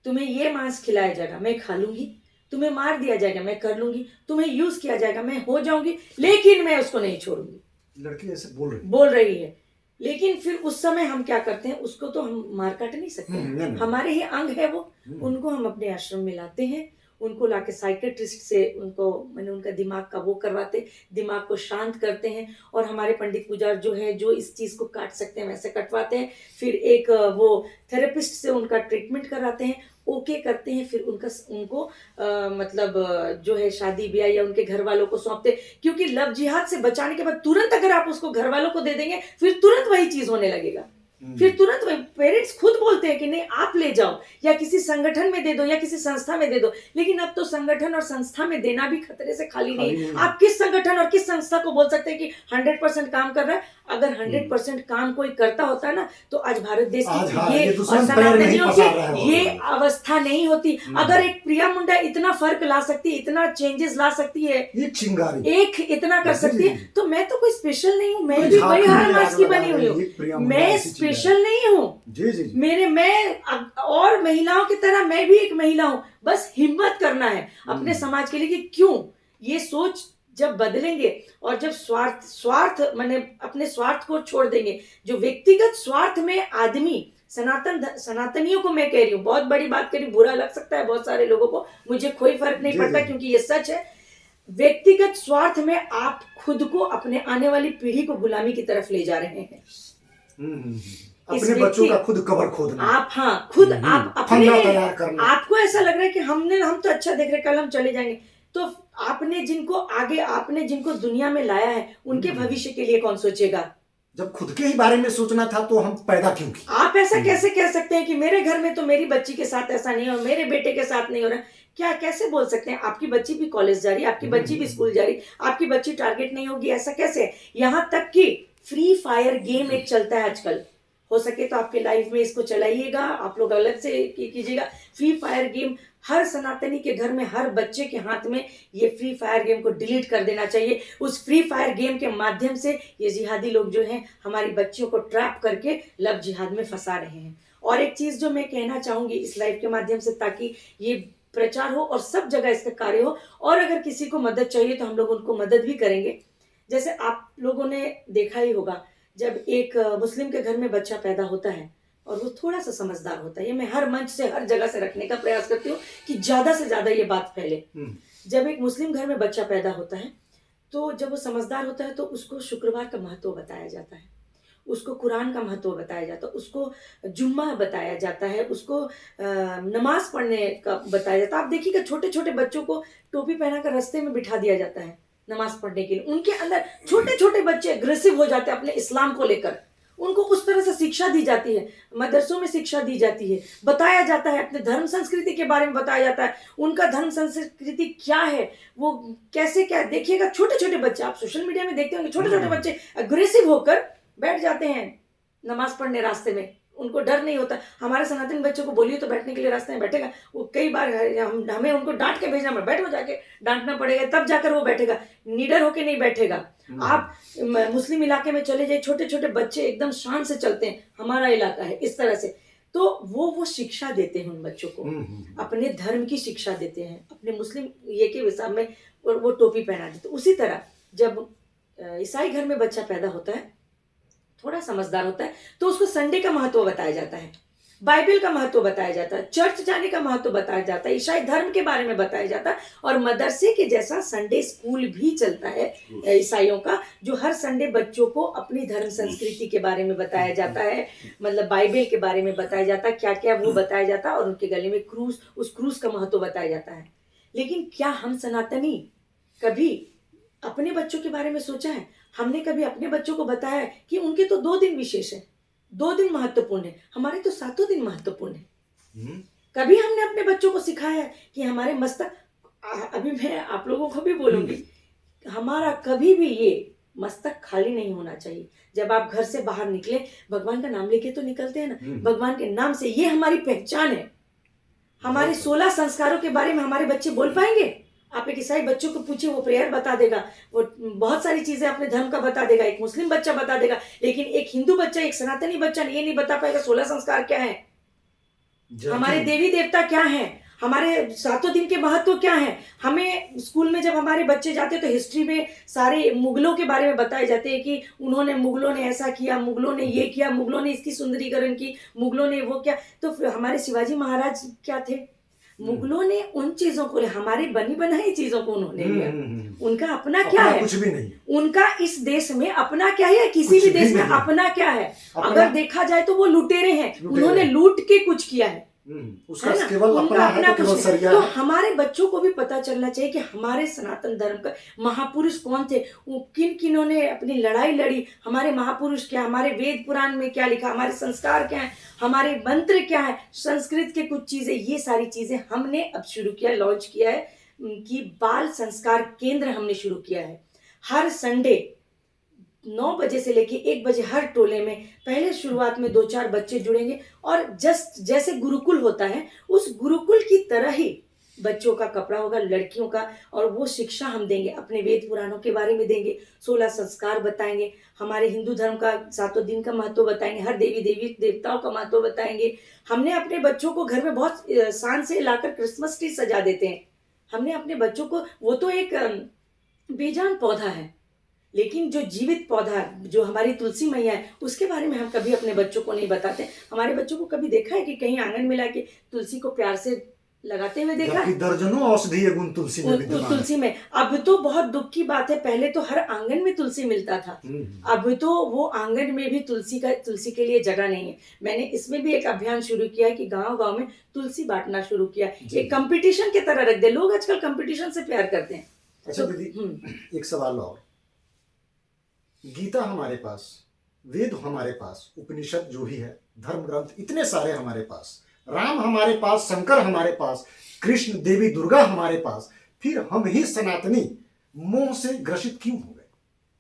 तुम्हें ये मांस खिलाया जाएगा, मैं खा लूंगी, तुम्हें मार दिया जाएगा, मैं कर लूंगी, तुम्हें यूज किया जाएगा, मैं हो जाऊंगी, लेकिन मैं उसको नहीं छोड़ूंगी। लड़की ऐसे बोल रही है। लेकिन फिर उस समय हम क्या करते हैं, उसको तो हम मार काट नहीं सकते, हमारे ही अंग है वो, उनको हम अपने आश्रम में लाते हैं, उनको लाके साइकेट्रिस्ट से उनका दिमाग का वो करवाते, दिमाग को शांत करते हैं। और हमारे पंडित पुजारी जो है, जो इस चीज़ को काट सकते हैं वैसे कटवाते हैं। फिर एक वो थेरेपिस्ट से उनका ट्रीटमेंट कराते हैं, ओके करते हैं। फिर उनको मतलब जो है शादी ब्याह या उनके घर वालों को सौंपते, क्योंकि लव जिहाद से बचाने के बाद तुरंत अगर आप उसको घर वालों को दे देंगे, फिर तुरंत वही चीज होने लगेगा। फिर तुरंत पेरेंट्स खुद बोलते हैं कि नहीं आप ले जाओ, या किसी संगठन में दे दो, या किसी संस्था में दे दो। लेकिन अब तो संगठन और संस्था में देना भी खतरे से खाली नहीं। आप किस संगठन और किस संस्था को बोल सकते हैं कि 100% काम कर रहा है? अगर 100% काम कोई करता होता ना, तो आज भारत देश की ये और सनातनियों की ये अवस्था नहीं होती। अगर एक प्रिया मुंडा इतना फर्क ला सकती है, इतना चेंजेस ला सकती है, एक इतना कर सकती है, तो मैं तो कोई स्पेशल नहीं हूँ। मैं भी वही हर मास की बनी हुई हूँ, मैं स्पेशल नहीं हूँ। मैं और महिलाओं की तरह मैं भी एक महिला हूँ। बस हिम्मत करना है अपने समाज के लिए कि क्यों ये सोच जब बदलेंगे, और जब स्वार्थ माने अपने स्वार्थ को छोड़ देंगे, जो व्यक्तिगत स्वार्थ में आदमी, सनातनियों को मैं कह रही हूँ, बहुत बड़ी बात करी, बुरा लग सकता है बहुत सारे लोगों को, मुझे कोई फर्क नहीं पड़ता, क्योंकि ये सच है। व्यक्तिगत स्वार्थ में आप खुद को, अपने आने वाली पीढ़ी को गुलामी की तरफ ले जा रहे हैं। अपने बच्चों का खुद कबर खोदना, आप खुद आप अपने आपको ऐसा लग रहा है कि हम तो अच्छा देख रहे, कल हम चले जाएंगे, तो आपने जिनको दुनिया में लाया है, उनके भविष्य के लिए कौन सोचेगा? जब खुद के ही बारे में सोचना था तो हम पैदा क्यों किए? आप ऐसा कैसे कह सकते हैं कि मेरे घर में तो मेरी बच्ची के साथ ऐसा नहीं हो, मेरे बेटे के साथ नहीं हो रहा? क्या कैसे बोल सकते हैं? आपकी बच्ची भी कॉलेज जा रही, आपकी बच्ची भी स्कूल जा रही, आपकी बच्ची टारगेट नहीं होगी, ऐसा कैसे? यहाँ तक कि फ्री फायर गेम एक चलता है आजकल, हो सके तो आपके लाइफ में इसको चलाइएगा, आप लोग अलग से कीजिएगा। फ्री फायर गेम हर सनातनी के घर में, हर बच्चे के हाथ में ये फ्री फायर गेम को डिलीट कर देना चाहिए। उस फ्री फायर गेम के माध्यम से ये जिहादी लोग जो हैं हमारी बच्चियों को ट्रैप करके लव जिहाद में फंसा रहे हैं। और एक चीज जो मैं कहना चाहूंगी इस लाइव के माध्यम से, ताकि ये प्रचार हो और सब जगह इसका कार्य हो, और अगर किसी को मदद चाहिए तो हम लोग उनको मदद भी करेंगे। जैसे आप लोगों ने देखा ही होगा, जब एक मुस्लिम के घर में बच्चा पैदा होता है और वो थोड़ा सा समझदार होता है, ये मैं हर मंच से, हर जगह से रखने का प्रयास करती हूँ कि ज्यादा से ज्यादा ये बात फैले। जब एक मुस्लिम घर में बच्चा पैदा होता है, तो जब वो समझदार होता है तो उसको शुक्रवार का महत्व बताया जाता है, उसको कुरान का महत्व बताया जाता है, उसको जुम्मा बताया जाता है, उसको नमाज पढ़ने का बताया जाता है। आप देखिएगा छोटे छोटे बच्चों को टोपी पहनाकर रास्ते में बिठा दिया जाता है नमाज पढ़ने के लिए। उनके अंदर छोटे छोटे बच्चे अग्रेसिव हो जाते हैं अपने इस्लाम को लेकर, उनको उस तरह से शिक्षा दी जाती है, मदरसों में शिक्षा दी जाती है, बताया जाता है, अपने धर्म संस्कृति के बारे में बताया जाता है, उनका धर्म संस्कृति क्या है, वो कैसे क्या। देखिएगा छोटे छोटे बच्चे, आप सोशल मीडिया में देखते होंगे, छोटे छोटे बच्चे अग्रेसिव होकर बैठ जाते हैं नमाज पढ़ने रास्ते में, उनको डर नहीं होता। हमारे सनातनी बच्चों को बोलिए तो बैठने के लिए रास्ते में बैठेगा, वो कई बार हमें उनको डांट के भेजना पड़े, बैठो जाके, डांटना पड़ेगा तब जाकर वो बैठेगा, निडर होके नहीं बैठेगा। आप मुस्लिम इलाके में चले जाइए, छोटे छोटे बच्चे एकदम शान से चलते हैं, हमारा इलाका है इस तरह से। तो वो शिक्षा देते हैं उन बच्चों को, अपने धर्म की शिक्षा देते हैं, अपने मुस्लिम ये के हिसाब में वो टोपी पहना देते। उसी तरह जब ईसाई घर में बच्चा पैदा होता है, थोड़ा समझदार होता है, तो उसको संडे का महत्व बताया जाता है, बाइबल का महत्व बताया जाता है, चर्च जाने का महत्व बताया जाता है, ईसाई धर्म के बारे में बताया जाता है। और मदरसे के जैसा संडे स्कूल भी चलता है ईसाइयों का, जो हर संडे बच्चों को अपनी धर्म संस्कृति के बारे में बताया जाता है, मतलब बाइबल के बारे में बताया जाता है, क्या क्या वो बताया जाता है, और उनके गले में क्रूस, उस क्रूस का महत्व बताया जाता है। लेकिन क्या हम सनातनी कभी अपने बच्चों के बारे में सोचा है? हमने कभी अपने बच्चों को बताया है कि उनके तो 2 दिन विशेष है, 2 दिन महत्वपूर्ण है, हमारे तो 7 दिन महत्वपूर्ण है। कभी हमने अपने बच्चों को सिखाया है कि हमारे मस्तक, अभी मैं आप लोगों को भी बोलूंगी, हमारा कभी भी ये मस्तक खाली नहीं होना चाहिए। जब आप घर से बाहर निकले, भगवान का नाम लेके तो निकलते हैं ना, भगवान के नाम से, ये हमारी पहचान है। हमारे 16 संस्कारों के बारे में हमारे बच्चे बोल पाएंगे? आप एक ईसाई बच्चों को पूछिए, वो प्रेयर बता देगा, वो बहुत सारी चीजें अपने धर्म का बता देगा, एक मुस्लिम बच्चा बता देगा, लेकिन एक हिंदू बच्चा, एक सनातनी बच्चा ये नहीं बता पाएगा 16 संस्कार क्या है, हमारे देवी देवता क्या है, हमारे 7 दिन के महत्व क्या है। हमें स्कूल में जब हमारे बच्चे जाते हैं तो हिस्ट्री में सारे मुगलों के बारे में बताए जाते हैं कि मुगलों ने ऐसा किया, मुगलों ने ये किया, मुगलों ने इसकी सुंदरीकरण की, मुगलों ने वो किया। तो हमारे शिवाजी महाराज क्या थे? मुगलों ने उन चीजों को, हमारी बनी बनाई चीजों को उन्होंने लिया। उनका अपना क्या है? कुछ भी नहीं। उनका इस देश में अपना क्या है? किसी भी देश में अपना क्या है? अगर देखा जाए तो वो लुटेरे हैं, उन्होंने लूट के कुछ किया है, उसका केवल अपना है तो केवल सरिया तो है। हमारे बच्चों को भी पता चलना चाहिए कि हमारे सनातन धर्म का महापुरुष कौन थे, किन किन्हों ने अपनी लड़ाई लड़ी, हमारे महापुरुष क्या, हमारे वेद पुराण में क्या लिखा, हमारे संस्कार क्या है, हमारे मंत्र क्या है, संस्कृत के कुछ चीजें, ये सारी चीजें हमने अब शुरू किया, लॉन्च किया है कि बाल संस्कार केंद्र हमने शुरू किया है। हर संडे 9 बजे से लेके 1 बजे हर टोले में पहले शुरुआत में 2-4 बच्चे जुड़ेंगे, और जस्ट जैसे गुरुकुल होता है उस गुरुकुल की तरह ही बच्चों का कपड़ा होगा, लड़कियों का, और वो शिक्षा हम देंगे, अपने वेद पुराणों के बारे में देंगे, 16 संस्कार बताएंगे, हमारे हिंदू धर्म का 7 दिन का महत्व बताएंगे, हर देवी देवताओं का महत्व बताएंगे। हमने अपने बच्चों को घर में बहुत शान से लाकर क्रिसमस ट्री सजा देते हैं। हमने अपने बच्चों को, वो तो एक बेजान पौधा है, लेकिन जो जीवित पौधा जो हमारी तुलसी मैया है, उसके बारे में हम कभी अपने बच्चों को नहीं बताते। हमारे बच्चों को कभी देखा है कि कहीं आंगन में लाके तुलसी को प्यार से लगाते हुए देखा है? दर्जनों औषधीय गुण तुलसी में विद्यमान है। तुलसी में अब तो बहुत दुख की बात है, पहले तो हर आंगन में तुलसी मिलता था, अब तो वो आंगन में भी तुलसी के लिए जगह नहीं है। मैंने इसमें भी एक अभियान शुरू किया है कि गांव-गांव में तुलसी बांटना शुरू किया, एक कंपटीशन की तरह रख दे। लोग आजकल कंपटीशन से प्यार करते हैं। अच्छा दीदी, एक सवाल और, गीता हमारे पास, वेद हमारे पास, उपनिषद जो भी है, धर्म ग्रंथ इतने सारे हमारे पास, राम हमारे पास, शंकर हमारे पास, कृष्ण, देवी दुर्गा हमारे पास, फिर हम ही सनातनी मोह से ग्रसित क्यों हो गए,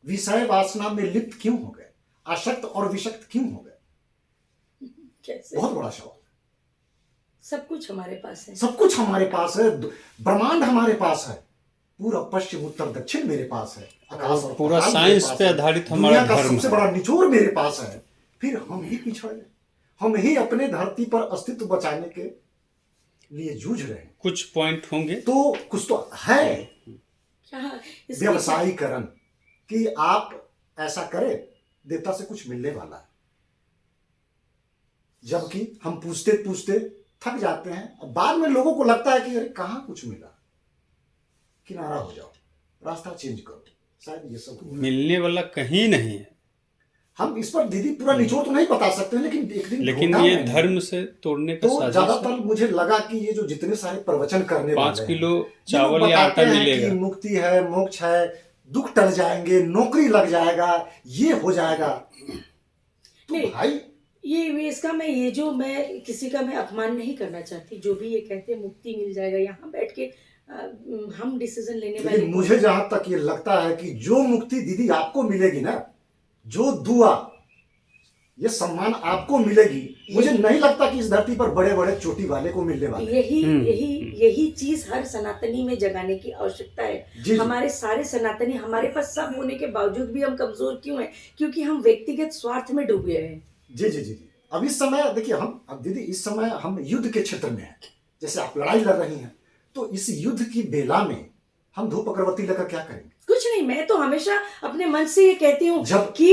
विषय वासना में लिप्त क्यों हो गए, आसक्त और विषक्त क्यों हो गए? कैसे? बहुत बड़ा सवाल। सब कुछ हमारे पास है, सब कुछ हमारे पास है, ब्रह्मांड हमारे पास है, पूरा पश्चिम उत्तर दक्षिण मेरे पास है, आकाश और पूरा पाताल साइंस मेरे पास पे है, आधारित हमारा दुनिया का धर्म सबसे है। बड़ा निचोड़ मेरे पास है, फिर हम ही पिछड़ गए, हम ही अपने धरती पर अस्तित्व बचाने के लिए जूझ रहे हैं। कुछ पॉइंट होंगे तो कुछ तो है क्या व्यवसायीकरण, कि आप ऐसा करें देवता से कुछ मिलने वाला है, जबकि हम पूछते पूछते थक जाते हैं। बाद में लोगों को लगता है कि अरे कहाँ कुछ मिला, किनारा हो जाओ, रास्ता चेंज करो, शायद ये सब हो। मिलने वाला कहीं नहीं है। हम इस पर दीदी पूरा निचोड़ तो नहीं बता सकते, लेकिन एक दिन लेकिन ढूंढा ये मैंने। धर्म से तोड़ने का तो साजिश है। ज्यादातर मुझे लगा कि ये जो जितने सारे प्रवचन करने 5 वाले किलो हैं, ये चावल लोग या बताते आटा हैं मिलेगा। कि मुक्ति है, मोक्ष है, दुख टल जाएंगे, नौकरी लग जाएगा, ये हो जाएगा। तो नहीं, भाई ये इसका मैं किसी का मैं अपमान नहीं करना चाहती। जो भी ये कहते हैं मुक्ति मिल जाएगा, यहाँ बैठ के हम डिसीजन लेने वाले। लेकिन मुझे जहां तक ये लगता है कि जो मुक्ति दीदी आपको मिलेगी ना, जो दुआ, ये सम्मान आपको मिलेगी, मुझे नहीं लगता कि इस धरती पर बड़े बड़े चोटी वाले को मिलने वाले हैं। यही चीज हर सनातनी में जगाने की आवश्यकता है। जी। हमारे सारे सनातनी, हमारे पास सब होने के बावजूद भी हम कमजोर क्यों हैं? क्योंकि हम व्यक्तिगत स्वार्थ में डूबे हैं। जी जी जी जी। अब इस समय देखिए, अब दीदी इस समय हम युद्ध के क्षेत्र में हैं। जैसे आप लड़ाई लड़ रही हैं, तो इस युद्ध की बेला में हम धूप अगरबत्ती लेकर क्या करेंगे? कुछ नहीं, मैं तो हमेशा अपने मन से ये कहती हूँ कि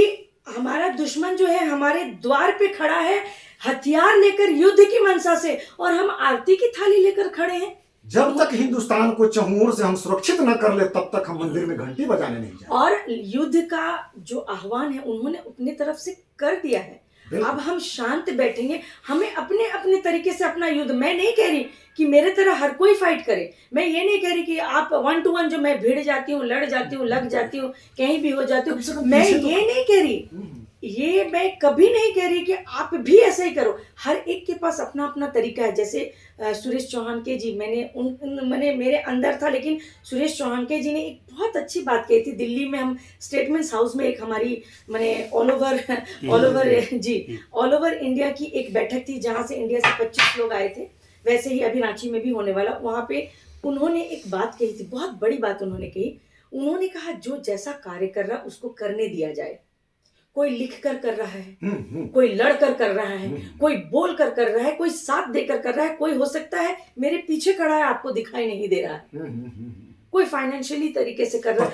हमारा दुश्मन जो है हमारे द्वार पे खड़ा है, हथियार लेकर युद्ध की मनसा से, और हम आरती की थाली लेकर खड़े हैं। जब तक हिंदुस्तान को चहुओर से हम सुरक्षित न कर ले, तब तक हम मंदिर में घंटी बजाने नहीं जाएंगे। और युद्ध का जो आह्वान है उन्होंने अपनी तरफ से कर दिया है। अब हम शांत बैठेंगे, हमें अपने अपने तरीके से अपना युद्ध, मैं नहीं कह रही कि मेरे तरह हर कोई फाइट करे, मैं ये नहीं कह रही कि आप 1 to 1 जो मैं भिड़ जाती हूँ, लड़ जाती हूँ, लग जाती हूँ, कहीं भी हो जाती हूँ, मैं ये नहीं कह रही, ये मैं कभी नहीं कह रही कि आप भी ऐसा ही करो। हर एक के पास अपना अपना तरीका है। जैसे सुरेश चौहान के जी, मैंने मेरे अंदर था, लेकिन सुरेश चौहान के जी ने एक बहुत अच्छी बात कही थी। दिल्ली में हम स्टेटमेंट्स हाउस में एक हमारी ऑल ओवर इंडिया की एक बैठक थी, जहाँ से इंडिया से 25 लोग आए थे। वैसे ही अभी रांची में भी होने वाला, वहाँ पे उन्होंने एक बात कही थी, बहुत बड़ी बात उन्होंने कही। उन्होंने कहा जो जैसा कार्य कर रहा उसको करने दिया जाए। कोई लिख कर रहा है, कोई लड़ कर रहा है, कोई बोल कर रहा है, कोई साथ देकर कर रहा है, कोई हो सकता है मेरे पीछे खड़ा है, आपको दिखाई नहीं दे रहा है, कोई फाइनेंशियली तरीके से कर रहा है।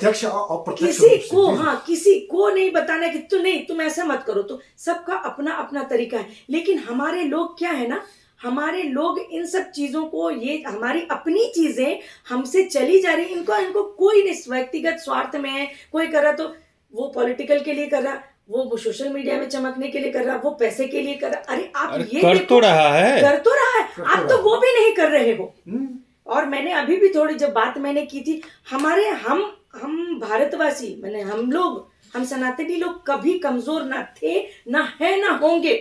किसी को नहीं बताना कि तुम ऐसा मत करो। तो सबका अपना अपना तरीका है। लेकिन हमारे लोग क्या है ना, हमारे लोग इन सब चीजों को, ये हमारी अपनी चीजें हमसे चली जा रही, इनको कोई नहीं, व्यक्तिगत स्वार्थ में है। कोई कर रहा तो वो पॉलिटिकल के लिए कर रहा, वो सोशल मीडिया में चमकने के लिए कर रहा, वो पैसे के लिए कर रहा। अरे आप ये कर तो रहा है, आप तो वो भी नहीं कर रहे हो। और मैंने अभी भी थोड़ी जब बात मैंने की थी, हम भारतवासी, हम सनातनी लोग कभी कमजोर ना थे, ना है, ना होंगे।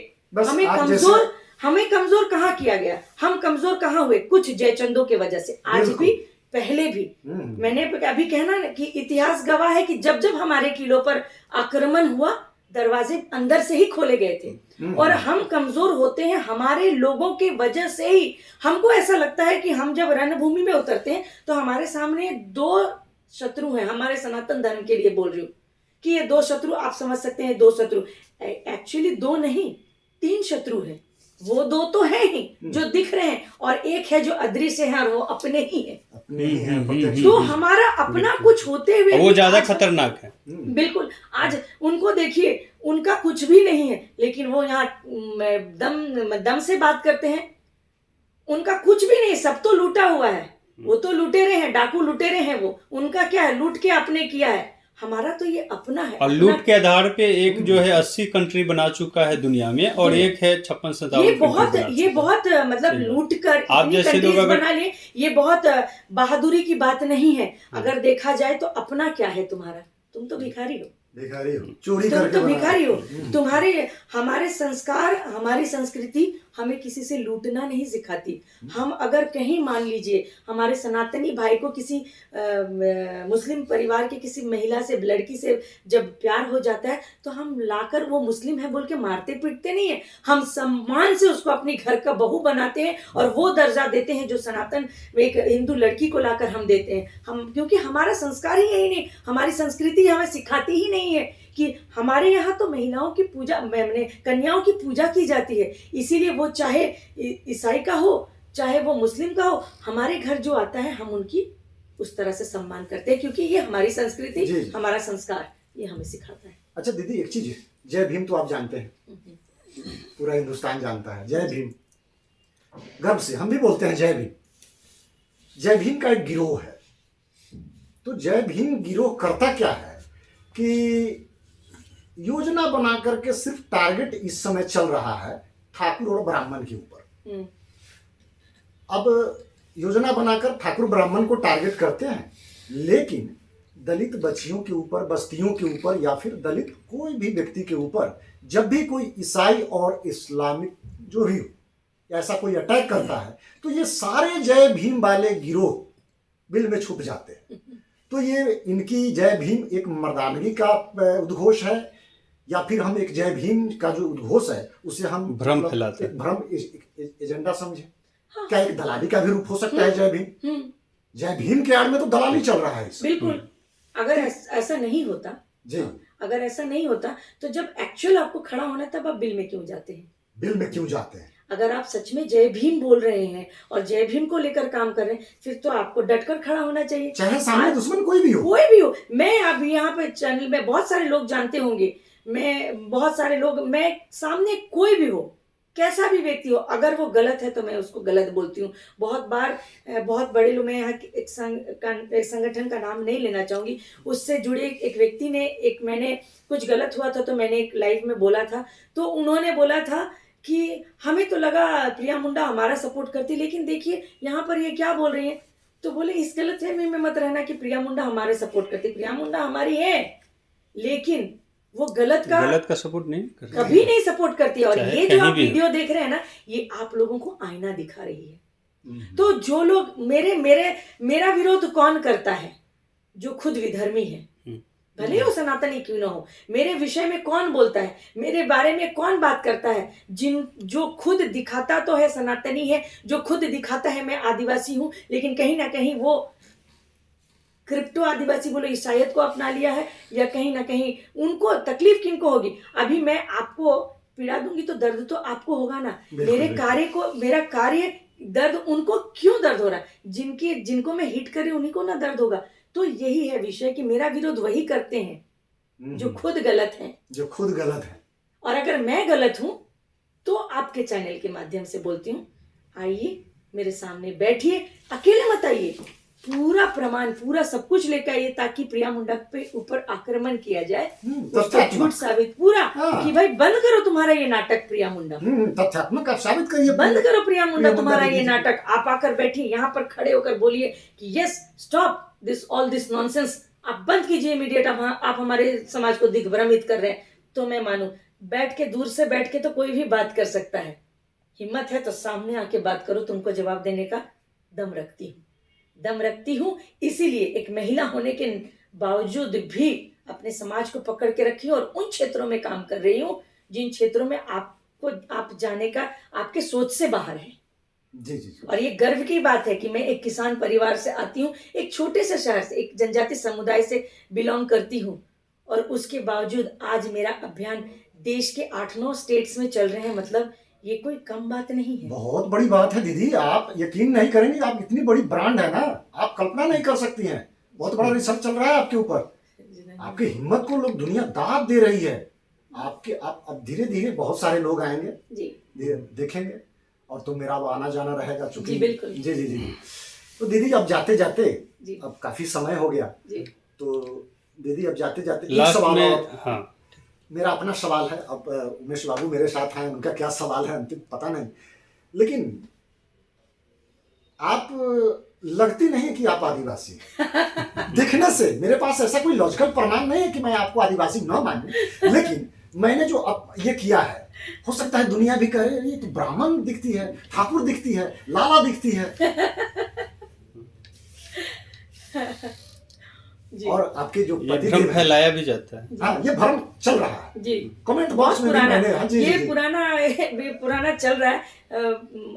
हमें कमजोर कहाँ किया गया? हम कमजोर कहाँ हुए? कुछ जयचंदों के वजह से। आज भी, पहले भी मैंने अभी कहना कि इतिहास गवाह है कि जब जब हमारे किलों पर आक्रमण हुआ, दरवाजे अंदर से ही खोले गए थे। और हम कमजोर होते हैं हमारे लोगों के वजह से ही। हमको ऐसा लगता है कि हम जब रणभूमि में उतरते हैं तो हमारे सामने 2 शत्रु हैं। हमारे सनातन धर्म के लिए बोल रही हूँ कि ये 2 शत्रु, आप समझ सकते हैं 2 शत्रु, एक्चुअली 2 नहीं, 3 शत्रु हैं। वो 2 तो है ही जो दिख रहे हैं, और एक है जो अदृश्य है, और वो अपने ही है। तो हमारा अपना कुछ होते हुए वो ज्यादा खतरनाक है। बिल्कुल। आज उनको देखिए, उनका कुछ भी नहीं है, लेकिन वो यहाँ दम से बात करते हैं। उनका कुछ भी नहीं, सब तो लूटा हुआ है। वो तो लुटेरे हैं, डाकू लुटेरे हैं। वो उनका क्या है, लूट के अपने किया है। हमारा तो ये अपना है। और लूट के आधार पे एक जो है 80 कंट्री बना चुका है दुनिया में, और एक है 56-57। ये बहुत मतलब लूट कर आप जैसे लोग अगर बना लिए, ये बहुत बहादुरी की बात नहीं है। अगर देखा जाए तो अपना क्या है तुम्हारा? तुम तो भिखारी हो, चोरी करके तो भिखारी हो। हमारे संस्कार, हमारी संस्कृति हमें किसी से लूटना नहीं सिखाती। हम अगर कहीं, मान लीजिए हमारे सनातनी भाई को किसी मुस्लिम परिवार की किसी महिला से, लड़की से जब प्यार हो जाता है, तो हम लाकर वो मुस्लिम है बोल के मारते पीटते नहीं है। हम सम्मान से उसको अपनी घर का बहू बनाते हैं, और वो दर्जा देते हैं जो सनातन एक हिंदू लड़की को लाकर हम देते हैं। क्योंकि हमारा संस्कार ही यही नहीं, हमारी संस्कृति हमें सिखाती ही नहीं है कि हमारे यहाँ तो महिलाओं की पूजा, कन्याओं की पूजा की जाती है। इसीलिए वो चाहे ईसाई का हो, चाहे वो मुस्लिम का हो, हमारे घर जो आता है हम उनकी उस तरह से सम्मान करते हैं, क्योंकि ये हमारी संस्कृति, हमारा संस्कार, ये हमें सिखाता है। अच्छा दीदी, एक चीज है, जय भीम तो आप जानते हैं, पूरा हिंदुस्तान जानता है जय भीम। गर्व से हम भी बोलते हैं जय भीम। जय भीम का एक गिरोह है। तो जय भीम गिरोह करता क्या है कि योजना बना करके सिर्फ टारगेट इस समय चल रहा है ठाकुर और ब्राह्मण के ऊपर। अब योजना बनाकर ठाकुर ब्राह्मण को टारगेट करते हैं, लेकिन दलित बच्चियों के ऊपर, बस्तियों के ऊपर, या फिर दलित कोई भी व्यक्ति के ऊपर जब भी कोई ईसाई और इस्लामिक जो भी ऐसा कोई अटैक करता है, तो ये सारे जय भीम वाले गिरोह बिल में छुप जाते हैं। तो ये इनकी जय भीम एक मर्दानगी का उद्घोष है, या फिर हम एक जय भीम का जो उद्घोष है उसे हम भ्रम मतलब फैलाते एक भ्रम एजेंडा समझे। हाँ। क्या एक दलाली का भी रूप हो सकता है जय भीम? हम्म, जय भीम के आड़ में तो दलाली चल रहा है इसमें। बिल्कुल। अगर ऐसा नहीं होता, जी, अगर ऐसा नहीं होता तो जब एक्चुअल आपको खड़ा होना तब आप बिल में क्यों जाते हैं? बिल में क्यों जाते हैं? अगर आप सच में जय भीम बोल रहे हैं और जय भीम को लेकर काम कर रहे हैं, फिर तो आपको डटकर खड़ा होना चाहिए। चाहे सामने दुश्मन कोई भी हो। कोई भी हो। मैं अब यहाँ पे चैनल में बहुत सारे लोग जानते होंगे, बहुत सारे लोग, मैं सामने कोई भी हो, कैसा भी व्यक्ति हो, अगर वो गलत है तो मैं उसको गलत बोलती हूँ। बहुत बार बहुत बड़े लोग, मैं यहाँ एक संगठन का नाम नहीं लेना चाहूंगी, उससे जुड़े एक व्यक्ति ने, मैंने कुछ गलत हुआ था तो मैंने एक लाइव में बोला था, तो उन्होंने बोला था कि हमें तो लगा प्रिया मुंडा हमारा सपोर्ट करती, लेकिन देखिए यहाँ पर ये क्या बोल रही है। तो बोले इस गलतफहमी में मत रहना कि प्रिया मुंडा हमारे सपोर्ट करती। प्रिया मुंडा हमारी है, लेकिन वो गलत का सपोर्ट नहीं करती, कभी नहीं सपोर्ट करती। और ये जो आप भी वीडियो देख रहे हैं ना, ये आप लोगों को आईना दिखा रही है। तो जो लोग मेरा विरोध कौन करता है? जो खुद विधर्मी है, भले ही वो सनातनी क्यों ना हो। मेरे विषय में कौन बोलता है, मेरे बारे में कौन बात करता है? जो खुद दिखाता तो है सनातनी है, जो खुद दिखाता है मैं आदिवासी हूं, लेकिन कहीं ना कहीं वो क्रिप्टो आदिवासी बोलो ईसाइयत को अपना लिया है, या कहीं ना कहीं उनको तकलीफ किनको होगी। अभी मैं आपको पीड़ा दूंगी तो दर्द तो आपको होगा ना। मेरा कार्य दर्द उनको क्यों दर्द हो रहा है? जिनको मैं हिट कर रही हूं उन्हीं को ना दर्द होगा। तो यही है विषय कि मेरा विरोध वही करते हैं जो खुद गलत हैं। और अगर मैं गलत हूं तो आपके चैनल के माध्यम से बोलती हूँ, आइए मेरे सामने बैठिए, अकेले मत आइए, पूरा प्रमाण, पूरा सब कुछ लेकर आइए, ताकि प्रिया मुंडा पे ऊपर आक्रमण किया जाए, उसका झूठ साबित पूरा कि भाई बंद करो तुम्हारा ये नाटक प्रिया मुंडा, तथ्यात्मक आप साबित करिए, बंद करो प्रिया मुंडा तुम्हारा ये नाटक। आप आकर बैठिए यहाँ पर खड़े होकर बोलिए कि yes stop all this nonsense, आप बंद कीजिए इमीडिएट, आप हमारे समाज को दिग्भ्रमित कर रहे हैं। तो मैं मानूं, दूर से बैठ के तो कोई भी बात कर सकता है, हिम्मत है तो सामने आके बात करो, तुमको जवाब देने का दम रखती हूँ। इसीलिए एक महिला होने के बावजूद भी अपने समाज को पकड़ के रखी हूँ और उन क्षेत्रों में काम कर रही हूँ जिन क्षेत्रों में आप जाने का आपके सोच से बाहर है। जी। और ये गर्व की बात है कि मैं एक किसान परिवार से आती हूँ, एक छोटे से शहर से, एक जनजाति समुदाय से बिलोंग करती हूँ, और उसके बावजूद आज मेरा अभियान देश के 8-9 स्टेट्स में चल रहे हैं। मतलब ये कोई कम बात नहीं है, बहुत बड़ी बात है दीदी। आप यकीन नहीं करेंगे, आप इतनी बड़ी ब्रांड है ना, आप कल्पना नहीं कर सकती हैं। बहुत बड़ा रिसर्च चल रहा है आपके ऊपर, आपकी हिम्मत को लोग दुनिया दाद दे रही है। आप अब धीरे धीरे बहुत सारे लोग आएंगे जी, देखेंगे, और तो मेरा आना जाना रहेगा चूंकि। जी बिल्कुल। जी। तो दीदी अब जाते जाते, अब काफी समय हो गया जी, तो दीदी अब जाते जाते एक सवाल और, हाँ, मेरा अपना सवाल है। अब उमेश बाबू मेरे साथ हैं, उनका क्या सवाल है अंतिम पता नहीं, लेकिन आप लगती नहीं कि आप आदिवासी दिखने से। मेरे पास ऐसा कोई लॉजिकल प्रमाण नहीं है कि मैं आपको आदिवासी न मानूं, लेकिन मैंने जो अब ये किया है, हो सकता है दुनिया भी कह रही है तो ब्राह्मण दिखती है, ठाकुर दिखती है, लाला दिखती है और आपके जो भ्रम फैलाया भी जाता है। हाँ, ये भ्रम चल रहा है जी, कमेंट बॉक्स में मैंने, हाँ जी, ये पुराना चल रहा है,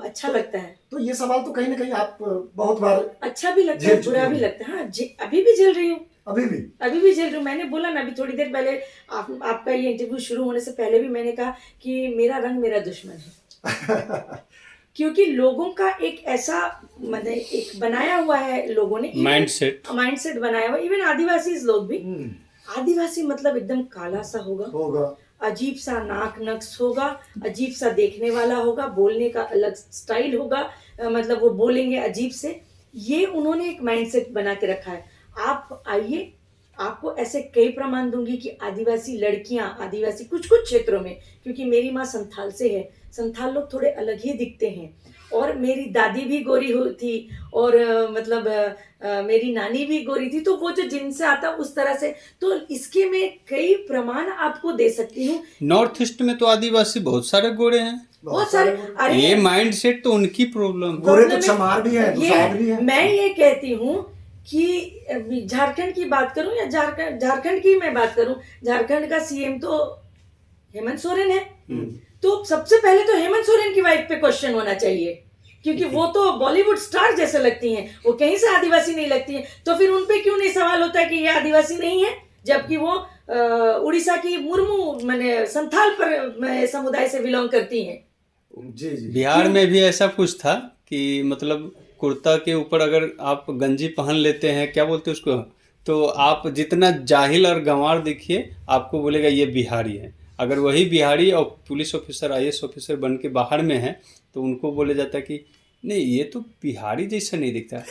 अच्छा लगता है। तो ये सवाल तो कहीं ना कहीं आप बहुत बार, अच्छा भी लगता है, बुरा भी लगता है। हाँ, अभी भी झेल रही हूँ, अभी भी झेल रही हूँ। मैंने बोला ना अभी थोड़ी देर पहले, आपका ये इंटरव्यू शुरू होने से पहले भी मैंने कहा कि मेरा रंग मेरा दुश्मन है क्योंकि लोगों का एक ऐसा मतलब एक बनाया हुआ है, लोगों ने माइंडसेट बनाया हुआ, इवन आदिवासी लोग भी। आदिवासी मतलब एकदम काला सा होगा, अजीब सा नाक नक्श होगा, अजीब सा देखने वाला होगा, बोलने का अलग स्टाइल होगा, मतलब वो बोलेंगे अजीब से। ये उन्होंने एक माइंडसेट बना के रखा है। आप आइए, आपको ऐसे कई प्रमाण दूंगी कि आदिवासी लड़कियां, आदिवासी कुछ क्षेत्रों में, क्योंकि मेरी माँ संथाल से है, संथाल लोग थोड़े अलग ही दिखते हैं, और मेरी दादी भी गोरी थी, और मतलब मेरी नानी भी गोरी थी, तो वो जो जिनसे आता उस तरह से, तो इसके मैं कई प्रमाण आपको दे सकती हूँ। नॉर्थ ईस्ट में तो आदिवासी बहुत सारे गोरे हैं, बहुत सारे। अरे ये माइंडसेट तो उनकी प्रॉब्लम, गोरे तो चमार भी है। मैं ये कहती हूँ कि झारखंड की बात करूं या झारखंड की मैं बात करूं, झारखंड का सीएम तो हेमंत सोरेन है, तो सबसे पहले तो हेमंत सोरेन की वाइफ पे क्वेश्चन होना चाहिए, क्योंकि वो तो बॉलीवुड स्टार जैसे लगती हैं, वो कहीं से आदिवासी नहीं लगती हैं, तो फिर उन पे क्यों नहीं सवाल होता है कि ये आदिवासी नहीं है, जबकि वो उड़ीसा की मुर्मू माने संथाल पर समुदाय से बिलोंग करती हैं। जी जी। बिहार में भी ऐसा कुछ था कि मतलब कुर्ता के ऊपर अगर आप गंजी पहन लेते हैं, क्या बोलते हैं उसको, तो आप जितना जाहिल और गंवार दिखिए, आपको बोलेगा ये बिहारी है। अगर वही बिहारी और पुलिस ऑफिसर, आईएएस ऑफिसर बन के बाहर में है, तो उनको बोला जाता है कि नहीं, ये तो बिहारी जैसा नहीं दिखता।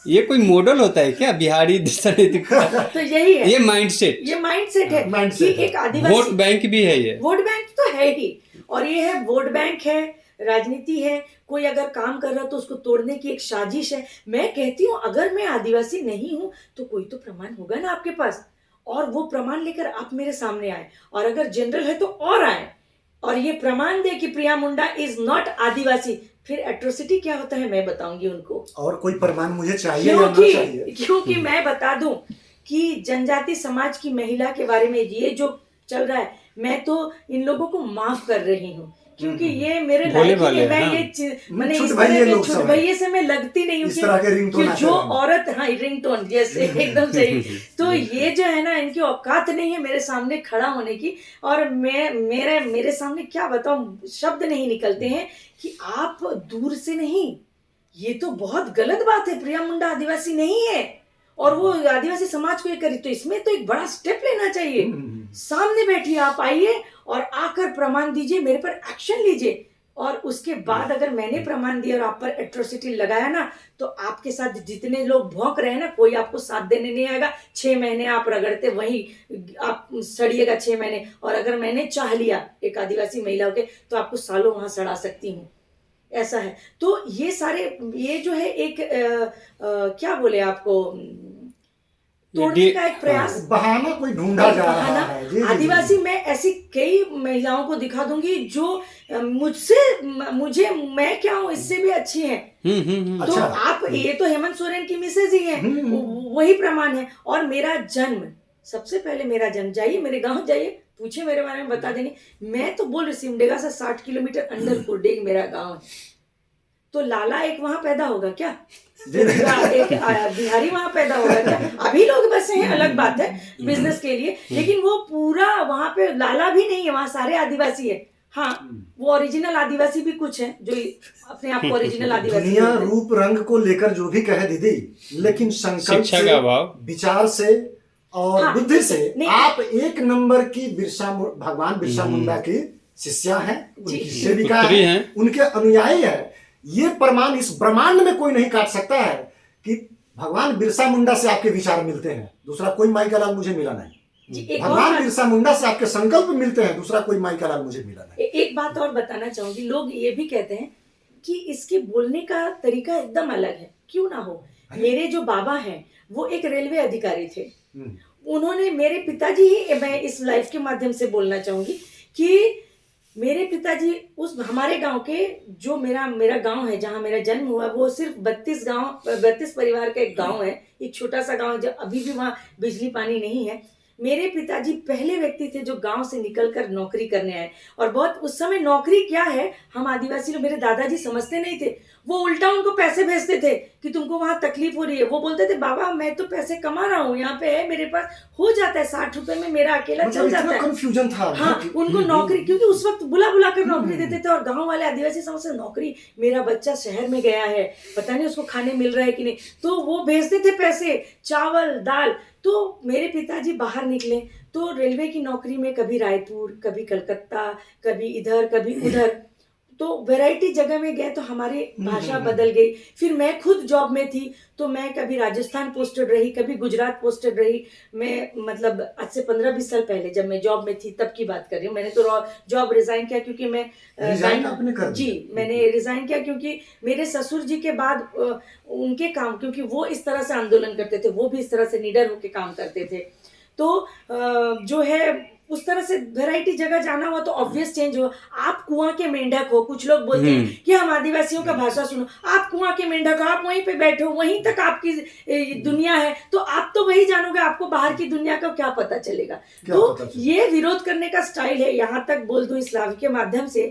ये कोई मॉडल होता है क्या, बिहारी जैसा नहीं दिखता? तो यही है, ये माइंडसेट ये माइंडसेट है mindset कि है। एक आदिवासी वोट बैंक भी है ये। वोट बैंक तो है ही, और ये है वोट बैंक है, राजनीति है। कोई अगर काम कर रहा है तो उसको तोड़ने की एक साजिश है। मैं कहती हूँ अगर मैं आदिवासी नहीं हूँ तो कोई तो प्रमाण होगा ना आपके पास, और वो प्रमाण लेकर आप मेरे सामने आए, और अगर जनरल है तो और आए और ये प्रमाण दे कि प्रिया मुंडा इज नॉट आदिवासी। फिर एट्रोसिटी क्या होता है मैं बताऊंगी उनको, और कोई प्रमाण मुझे चाहिए या ना चाहिए। क्योंकि मैं बता दूं कि जनजाति समाज की महिला के बारे में ये जो चल रहा है, मैं तो इन लोगों को माफ कर रही हूँ, क्योंकि ये मेरे भोले लायक ही भाले नहीं। मैं हैं, ये मैंने छुट इस भैये तरह के लोग छुट सब हैं। भैये से मैं लगती नहीं हूँ इस तरह के रिंगटोन कि आते जो हैं। औरत, हाँ रिंगटोन जैसे एकदम सही। तो ये जो है ना, इनकी औकात नहीं है मेरे सामने खड़ा होने की, और मैं मेरे सामने क्या बताऊं, शब्द नहीं निकलते हैं कि आप दूर से नहीं, ये तो बहुत गलत बात है, प्रिया मुंडा आदिवासी नहीं है और वो आदिवासी समाज को ये करी, तो इसमें तो एक बड़ा स्टेप लेना चाहिए। सामने बैठिए, आप आइए और आकर प्रमाण दीजिए, मेरे पर एक्शन लीजिए, और उसके बाद अगर मैंने प्रमाण दिया और आप पर एट्रोसिटी लगाया ना, तो आपके साथ जितने लोग भौंक रहे हैं ना, कोई आपको साथ देने नहीं आएगा। 6 महीने आप रगड़ते, वही आप सड़िएगा 6 महीने, और अगर मैंने चाह लिया एक आदिवासी महिला के, तो आपको सालों वहां सड़ा सकती हूँ, ऐसा है। तो ये सारे, ये जो है एक क्या बोले आपको, तोड़ने का एक प्रयास, बहाना कोई ढूंढा जा रहा बहाना। है। जी, जी, आदिवासी जी। मैं ऐसी कई महिलाओं को दिखा दूंगी जो मुझे मैं क्या हूँ इससे भी अच्छी हैं। तो अच्छा। आप, ये तो हेमंत सोरेन की मिसेज ही है, वही प्रमाण है। और मेरा जन्म, सबसे पहले मेरा जन्म, जाइए मेरे गांव जाइए, पूछिए मेरे बारे में, बता देंगे। मैं तो बोल रही, सिमडेगा से 60 किलोमीटर अंदर कुरडेग मेरा गांव है। तो लाला एक वहां पैदा होगा क्या, एक बिहारी वहां पैदा होगा क्या? अभी लोग बसे हैं, अलग बात है, बिजनेस के लिए, लेकिन वो पूरा वहां पे लाला भी नहीं है, वहां सारे आदिवासी है। हाँ, वो ओरिजिनल आदिवासी भी कुछ है जो अपने आप को ओरिजिनल आदिवासी दुनिया बोलते हैं। रूप रंग को लेकर जो भी कहे दीदी, लेकिन संकल्प शिक्षा से, का अभाव, विचार से और हाँ, बुद्धि से नहीं, आप एक नंबर की भगवान बिरसा मुंडा की शिष्या हैं, उनकी सेविका पुत्री हैं, हैं। उनके अनुयायी हैं। ये प्रमाण इस ब्रह्मांड में कोई नहीं काट सकता है कि भगवान बिरसा मुंडा से आपके विचार मिलते हैं, दूसरा कोई माई का लाल मुझे मिला नहीं। एक और भगवान बात, बिरसा मुंडा से आपके संकल्प मिलते हैं, दूसरा कोई माई का लाल मुझे मिला नहीं। एक बात और बताना चाहूंगी। लोग ये भी कहते हैं कि इसके बोलने का तरीका एकदम अलग है, क्यों ना हो। मेरे जो बाबा हैं वो एक रेलवे अधिकारी थे, उन्होंने, मेरे पिताजी ही, मैं इस लाइफ के माध्यम से बोलना चाहूंगी कि मेरे पिताजी उस हमारे गांव के, जो मेरा गांव है जहां मेरा जन्म हुआ, वो सिर्फ 32 परिवार का एक गांव है, एक छोटा सा गांव है, जो अभी भी वहां बिजली पानी नहीं है। मेरे पिताजी पहले व्यक्ति थे जो गांव से निकलकर नौकरी करने आए, और बहुत उस समय नौकरी क्या है हम आदिवासी लोग, मेरे दादाजी समझते नहीं थे। वो उल्टा उनको पैसे भेजते थे कि तुमको वहां तकलीफ हो रही है। वो बोलते थे बाबा मैं तो पैसे कमा रहा हूँ, यहाँ पे है मेरे पास, हो जाता है 60 रुपए में मेरा अकेला चल जाता है। कंफ्यूजन था। हाँ, उनको नौकरी, क्योंकि उस वक्त बुला कर नौकरी देते थे, और गांव वाले आदिवासी समझते नौकरी, मेरा बच्चा शहर में गया है, पता नहीं उसको खाने मिल रहा है कि नहीं, तो वो भेजते थे पैसे, चावल दाल। तो मेरे पिताजी बाहर निकले तो रेलवे की नौकरी में कभी रायपुर, कभी कलकत्ता, कभी इधर कभी उधर, तो वैरायटी जगह में गए, तो हमारी भाषा बदल गई। फिर मैं खुद जॉब में थी, तो मैं कभी राजस्थान पोस्टेड रही, कभी गुजरात पोस्टेड रही। मैं मतलब आज से 15-20 साल पहले जब मैं जॉब में थी तब की बात कर रही हूँ। मैंने तो जॉब रिजाइन किया क्योंकि मैं मैंने रिजाइन किया क्योंकि मेरे ससुर जी के बाद उनके काम, क्योंकि वो इस तरह से आंदोलन करते थे, वो भी इस तरह से निडर होकर काम करते थे, तो जो है उस तरह से वैरायटी जगह जाना हुआ तो ऑब्वियस चेंज हो। आप कुआं के मेंढक हो, कुछ लोग बोलते हैं कि हम आदिवासियों का भाषा सुनो, आप कुआं के मेंढक हो, आप वहीं पे बैठे हो, वहीं तक आपकी दुनिया है, तो आप तो वही जानोगे, आपको बाहर की दुनिया का क्या पता चलेगा। तो ये विरोध करने का स्टाइल है। यहाँ तक बोल दूं इस लाइव के माध्यम से,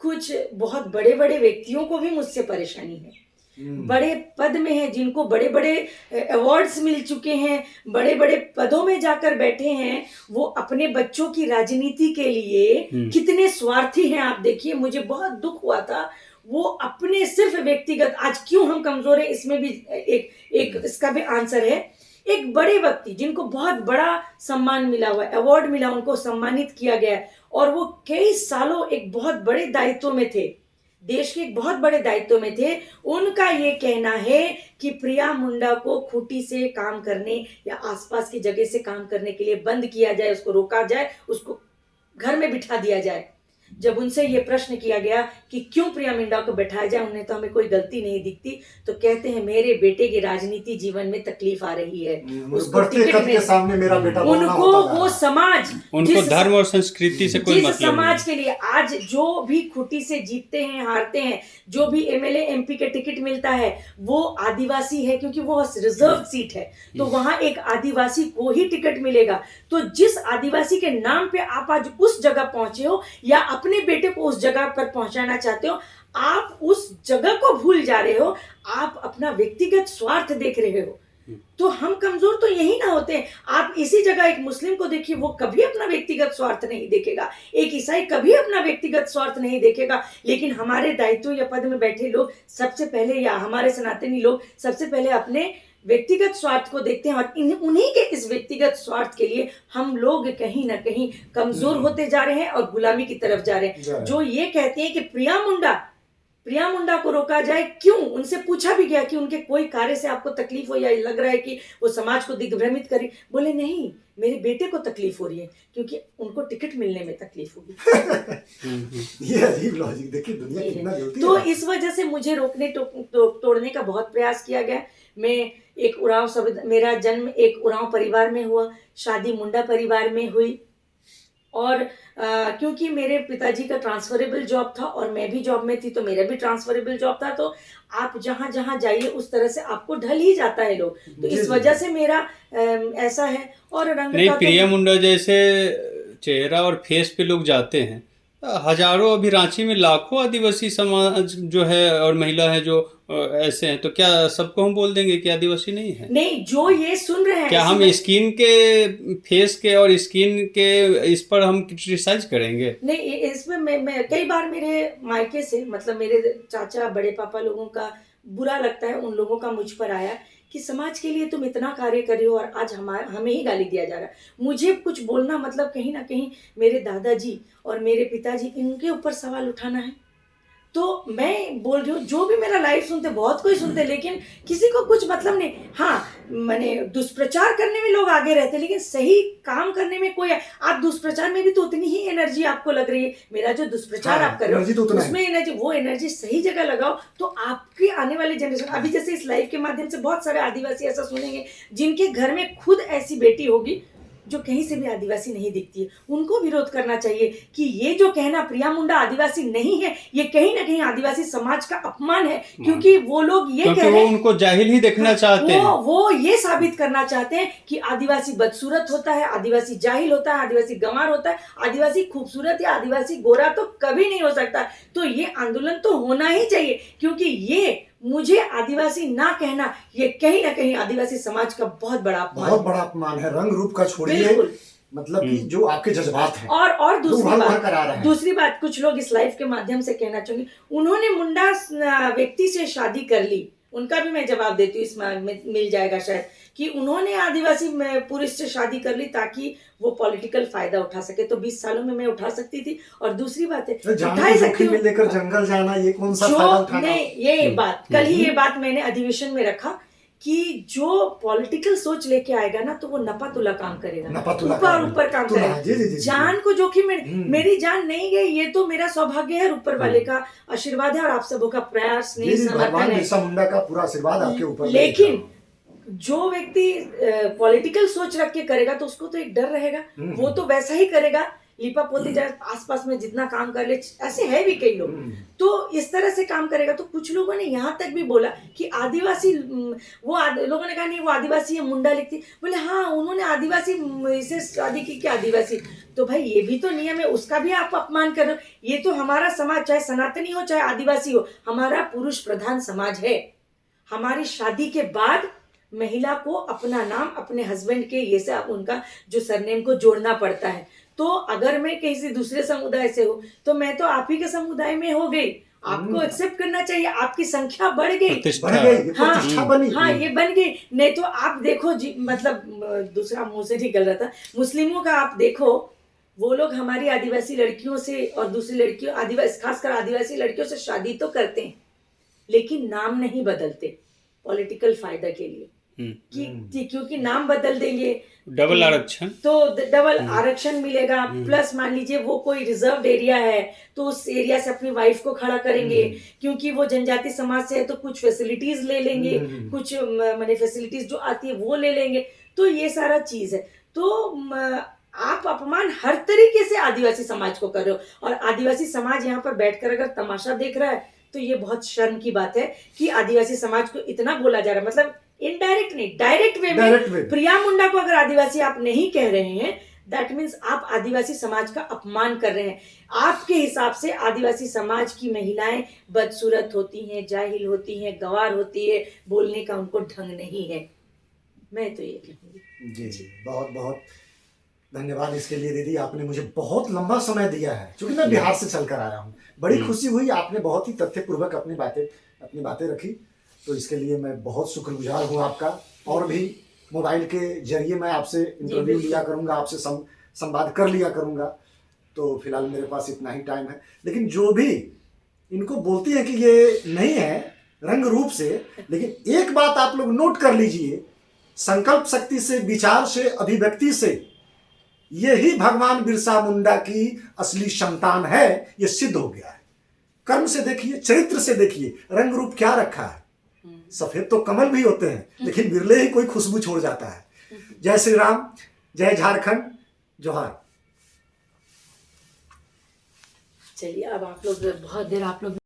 कुछ बहुत बड़े बड़े व्यक्तियों को भी मुझसे परेशानी है, बड़े पद में हैं, जिनको बड़े बड़े अवार्ड्स मिल चुके हैं, बड़े बड़े पदों में जाकर बैठे हैं, वो अपने बच्चों की राजनीति के लिए कितने स्वार्थी हैं। आप देखिए, मुझे बहुत दुख हुआ था, वो अपने सिर्फ व्यक्तिगत, आज क्यों हम कमजोर हैं इसमें भी एक इसका भी आंसर है। एक बड़े व्यक्ति जिनको बहुत बड़ा सम्मान मिला हुआ है, अवार्ड मिला, उनको सम्मानित किया गया है, और वो कई सालों एक बहुत बड़े दायित्व में थे, देश के एक बहुत बड़े दायित्व में थे। उनका ये कहना है कि प्रिया मुंडा को खूंटी से काम करने या आसपास की जगह से काम करने के लिए बंद किया जाए, उसको रोका जाए, उसको घर में बिठा दिया जाए। जब उनसे ये प्रश्न किया गया कि क्यों प्रिया मुंडा को बैठाया जाए, उन्हें तो हमें कोई गलती नहीं दिखती, तो कहते हैं मेरे बेटे की राजनीति जीवन में तकलीफ आ रही है, उसको टिकट में, सामने मेरा बेटा उनको वो समाज, उनको धर्म और संस्कृति से कोई मतलब समाज के लिए आज जो भी खूंटी से जीतते हैं, हारते हैं, जो भी एमएलए एमपी के टिकट मिलता है, वो आदिवासी है, क्योंकि वो रिजर्व सीट है, तो वहां एक आदिवासी को ही टिकट मिलेगा। तो जिस आदिवासी के नाम पे आप आज उस जगह पहुंचे हो या अपने बेटे को उस जगह पर पहुंचाना चाहते हो, आप उस जगह को भूल जा रहे हो, आप अपना व्यक्तिगत स्वार्थ देख रहे हो। तो हम कमजोर तो यही ना होते हैं। आप इसी जगह एक मुस्लिम को देखिए, वो कभी अपना व्यक्तिगत स्वार्थ नहीं देखेगा, एक ईसाई कभी अपना व्यक्तिगत स्वार्थ नहीं देखेगा, लेकिन हमारे दायित्व या पद में बैठे लोग सबसे पहले, या हमारे सनातनी लोग सबसे पहले अपने व्यक्तिगत स्वार्थ को देखते हैं, और उन्हीं के इस व्यक्तिगत स्वार्थ के लिए हम लोग कहीं ना कहीं कमजोर होते जा रहे हैं और गुलामी की तरफ जा रहे हैं। जो ये कहते हैं कि प्रिया मुंडा को रोका जाए, क्यों? उनसे पूछा भी गया कि उनके कोई कार्य से आपको तकलीफ हो या लग रहा है कि वो समाज को दिग्भ्रमित करे, बोले नहीं, मेरे बेटे को तकलीफ हो रही है क्योंकि उनको टिकट मिलने में तकलीफ होगी। ये अजीब लॉजिक, देखिए दुनिया कितना जल्दी तो इस वजह से मुझे रोकने तोड़ने का बहुत प्रयास किया गया। मैं एक उरांव मेरा जन्म एक उरांव परिवार में हुआ, शादी मुंडा परिवार में हुई, और क्योंकि मेरे पिताजी का ट्रांसफरेबल जॉब था और मैं भी जॉब में थी, तो मेरा भी ट्रांसफरेबल जॉब था, तो आप जहाँ जहाँ जाइए उस तरह से आपको ढल ही जाता है लोग, तो इस वजह से मेरा ऐसा है। और रंग नहीं, प्रिया मुंडा जैसे चेहरा और फेस पे लोग जाते हैं, हजारों, अभी रांची में लाखों आदिवासी समाज जो है और महिला है जो ऐसे हैं, तो क्या सबको हम बोल देंगे कि आदिवासी नहीं है? नहीं, जो ये सुन रहे हैं, क्या हम स्किन के, फेस के और स्किन के इस पर हम क्रिटिसाइज करेंगे? नहीं, इसमें मैं कई बार मेरे मायके से, मतलब मेरे चाचा बड़े पापा लोगों का बुरा लगता है, उन लोगों का मुझ पर आया कि समाज के लिए तुम इतना कार्य कर रहे हो और आज हमें ही गाली दिया जा रहा है। मुझे कुछ बोलना मतलब कहीं ना कहीं मेरे दादाजी और मेरे पिताजी, इनके ऊपर सवाल उठाना है। तो मैं बोल रही हूँ, जो भी मेरा लाइव सुनते, बहुत कोई सुनते, लेकिन किसी को कुछ मतलब नहीं। हाँ, मैंने दुष्प्रचार करने में लोग आगे रहते, लेकिन सही काम करने में कोई, आप दुष्प्रचार में भी तो उतनी ही एनर्जी आपको लग रही है। मेरा जो दुष्प्रचार आप कर रहे हो उसमें एनर्जी, वो एनर्जी सही जगह लगाओ, तो आपकी आने वाली जनरेशन, अभी जैसे इस लाइव के माध्यम से बहुत सारे आदिवासी ऐसा सुनेंगे जिनके घर में खुद ऐसी बेटी होगी जो कहीं से भी आदिवासी नहीं दिखती है, उनको विरोध करना चाहिए कि ये जो कहना प्रिया मुंडा आदिवासी नहीं है, ये कहीं ना कहीं आदिवासी समाज का अपमान है, क्योंकि वो लोग ये कह रहे हैं, उनको जाहिल ही देखना चाहते हैं, वो ये साबित करना चाहते हैं कि आदिवासी बदसूरत होता है, आदिवासी जाहिल होता है, आदिवासी गंवार होता है, आदिवासी खूबसूरत या आदिवासी गोरा तो कभी नहीं हो सकता। तो ये आंदोलन तो होना ही चाहिए, क्योंकि ये मुझे आदिवासी ना कहना, ये कहीं ना कहीं आदिवासी समाज का बहुत बड़ा अपमान है। रंग रूप का छोड़िए, मतलब कि जो आपके जज्बात हैं। और दूसरी बात कुछ लोग इस लाइफ के माध्यम से कहना चाहूंगी, उन्होंने मुंडा व्यक्ति से शादी कर ली, उनका भी मैं जवाब देती हूँ, इसमें मिल जाएगा शायद, कि उन्होंने आदिवासी पुरुष से शादी कर ली ताकि वो पॉलिटिकल फायदा उठा सके। तो 20 सालों में मैं उठा सकती थी। और दूसरी बात है, उठा सकती हूँ, लेकर जंगल जाना, ये कौन सा फायदा उठाना? ये बात कल ही ये बात मैंने अधिवेशन में रखा कि जो पॉलिटिकल सोच लेके आएगा ना, तो वो नपातुला काम करेगा, ऊपर काम करेगा, जान को जोखिम में। मेरी जान नहीं गई, ये तो मेरा सौभाग्य है, ऊपर वाले का आशीर्वाद है और आप सबों का प्रयास, नहीं समर्थन है, मुंडा का पूरा आशीर्वाद आपके ऊपर। लेकिन जो व्यक्ति पॉलिटिकल सोच रख के करेगा तो उसको तो एक डर रहेगा, वो तो वैसा ही करेगा, लिपा पोती जाए, आसपास में जितना काम कर ले, ऐसे है भी कई लोग, तो इस तरह से काम करेगा। तो कुछ लोगों ने यहाँ तक भी बोला कि आदिवासी, लोगों ने कहा नहीं वो आदिवासी है, मुंडा लिखती, बोले हाँ उन्होंने आदिवासी से शादी की, क्या आदिवासी, तो भाई ये भी तो नियम है, उसका भी आप अपमान कर रहे हो। ये तो हमारा समाज, चाहे सनातनी हो चाहे आदिवासी हो, हमारा पुरुष प्रधान समाज है। हमारी शादी के बाद महिला को अपना नाम अपने हस्बैंड के ये से उनका जो सरनेम को जोड़ना पड़ता है। तो अगर मैं किसी दूसरे समुदाय से हूँ तो मैं तो आप ही के समुदाय में हो गई, आपको एक्सेप्ट करना चाहिए, आपकी संख्या बढ़ गई, प्रतिष्ठा बनी। हाँ ये बन गई। नहीं तो आप देखो जी, मतलब दूसरा मुंह से निकल रहा था, मुस्लिमों का आप देखो, वो लोग हमारी आदिवासी लड़कियों से और दूसरी लड़कियों, आदिवासी खासकर आदिवासी लड़कियों से शादी तो करते हैं, लेकिन नाम नहीं बदलते पॉलिटिकल फायदा के लिए, क्योंकि नाम बदल देंगे डबल आरक्षण, तो डबल आरक्षण मिलेगा, प्लस मान लीजिए वो कोई रिजर्व्ड एरिया है तो उस एरिया से अपनी वाइफ को खड़ा करेंगे, क्योंकि वो जनजाति समाज से है तो कुछ फैसिलिटीज ले लेंगे, कुछ माने फैसिलिटीज जो आती है वो ले लेंगे, तो ये सारा चीज है। तो आप अपमान हर तरीके से आदिवासी समाज को कर रहे हो, और आदिवासी समाज यहाँ पर बैठकर अगर तमाशा देख रहा है तो ये बहुत शर्म की बात है कि आदिवासी समाज को इतना बोला जा रहा है। मतलब इनडायरेक्ट नहीं, डायरेक्ट वे में प्रिया मुंडा को अगर आदिवासी आप नहीं कह रहे हैं, दैट मीन्स आप आदिवासी समाज का अपमान कर रहे हैं। आपके हिसाब से आदिवासी समाज की महिलाएं बदसूरत होती हैं, जाहिल होती हैं, गंवार होती है, बोलने का उनको ढंग नहीं है। मैं तो ये कहूँगी। जी बहुत बहुत धन्यवाद इसके लिए दीदी, आपने मुझे बहुत लंबा समय दिया है, क्योंकि मैं बिहार से चलकर आया हूँ। बड़ी खुशी हुई, आपने बहुत ही तथ्यपूर्वक अपनी बातें रखी, तो इसके लिए मैं बहुत शुक्रगुजार हूँ आपका। और भी मोबाइल के जरिए मैं आपसे इंटरव्यू लिया करूँगा, आपसे संवाद कर लिया करूँगा, तो फिलहाल मेरे पास इतना ही टाइम है। लेकिन जो भी इनको बोलती है कि ये नहीं है रंग रूप से, लेकिन एक बात आप लोग नोट कर लीजिए, संकल्प शक्ति से, विचार से, अभिव्यक्ति से, यही भगवान बिरसा मुंडा की असली संतान है, ये सिद्ध हो गया है। कर्म से देखिए, चरित्र से देखिए, रंग रूप क्या रखा है। सफेद तो कमल भी होते हैं, लेकिन बिरले ही कोई खुशबू छोड़ जाता है। जय श्री राम, जय झारखंड, जोहार। चलिए अब आप लोग बहुत देर आप लोग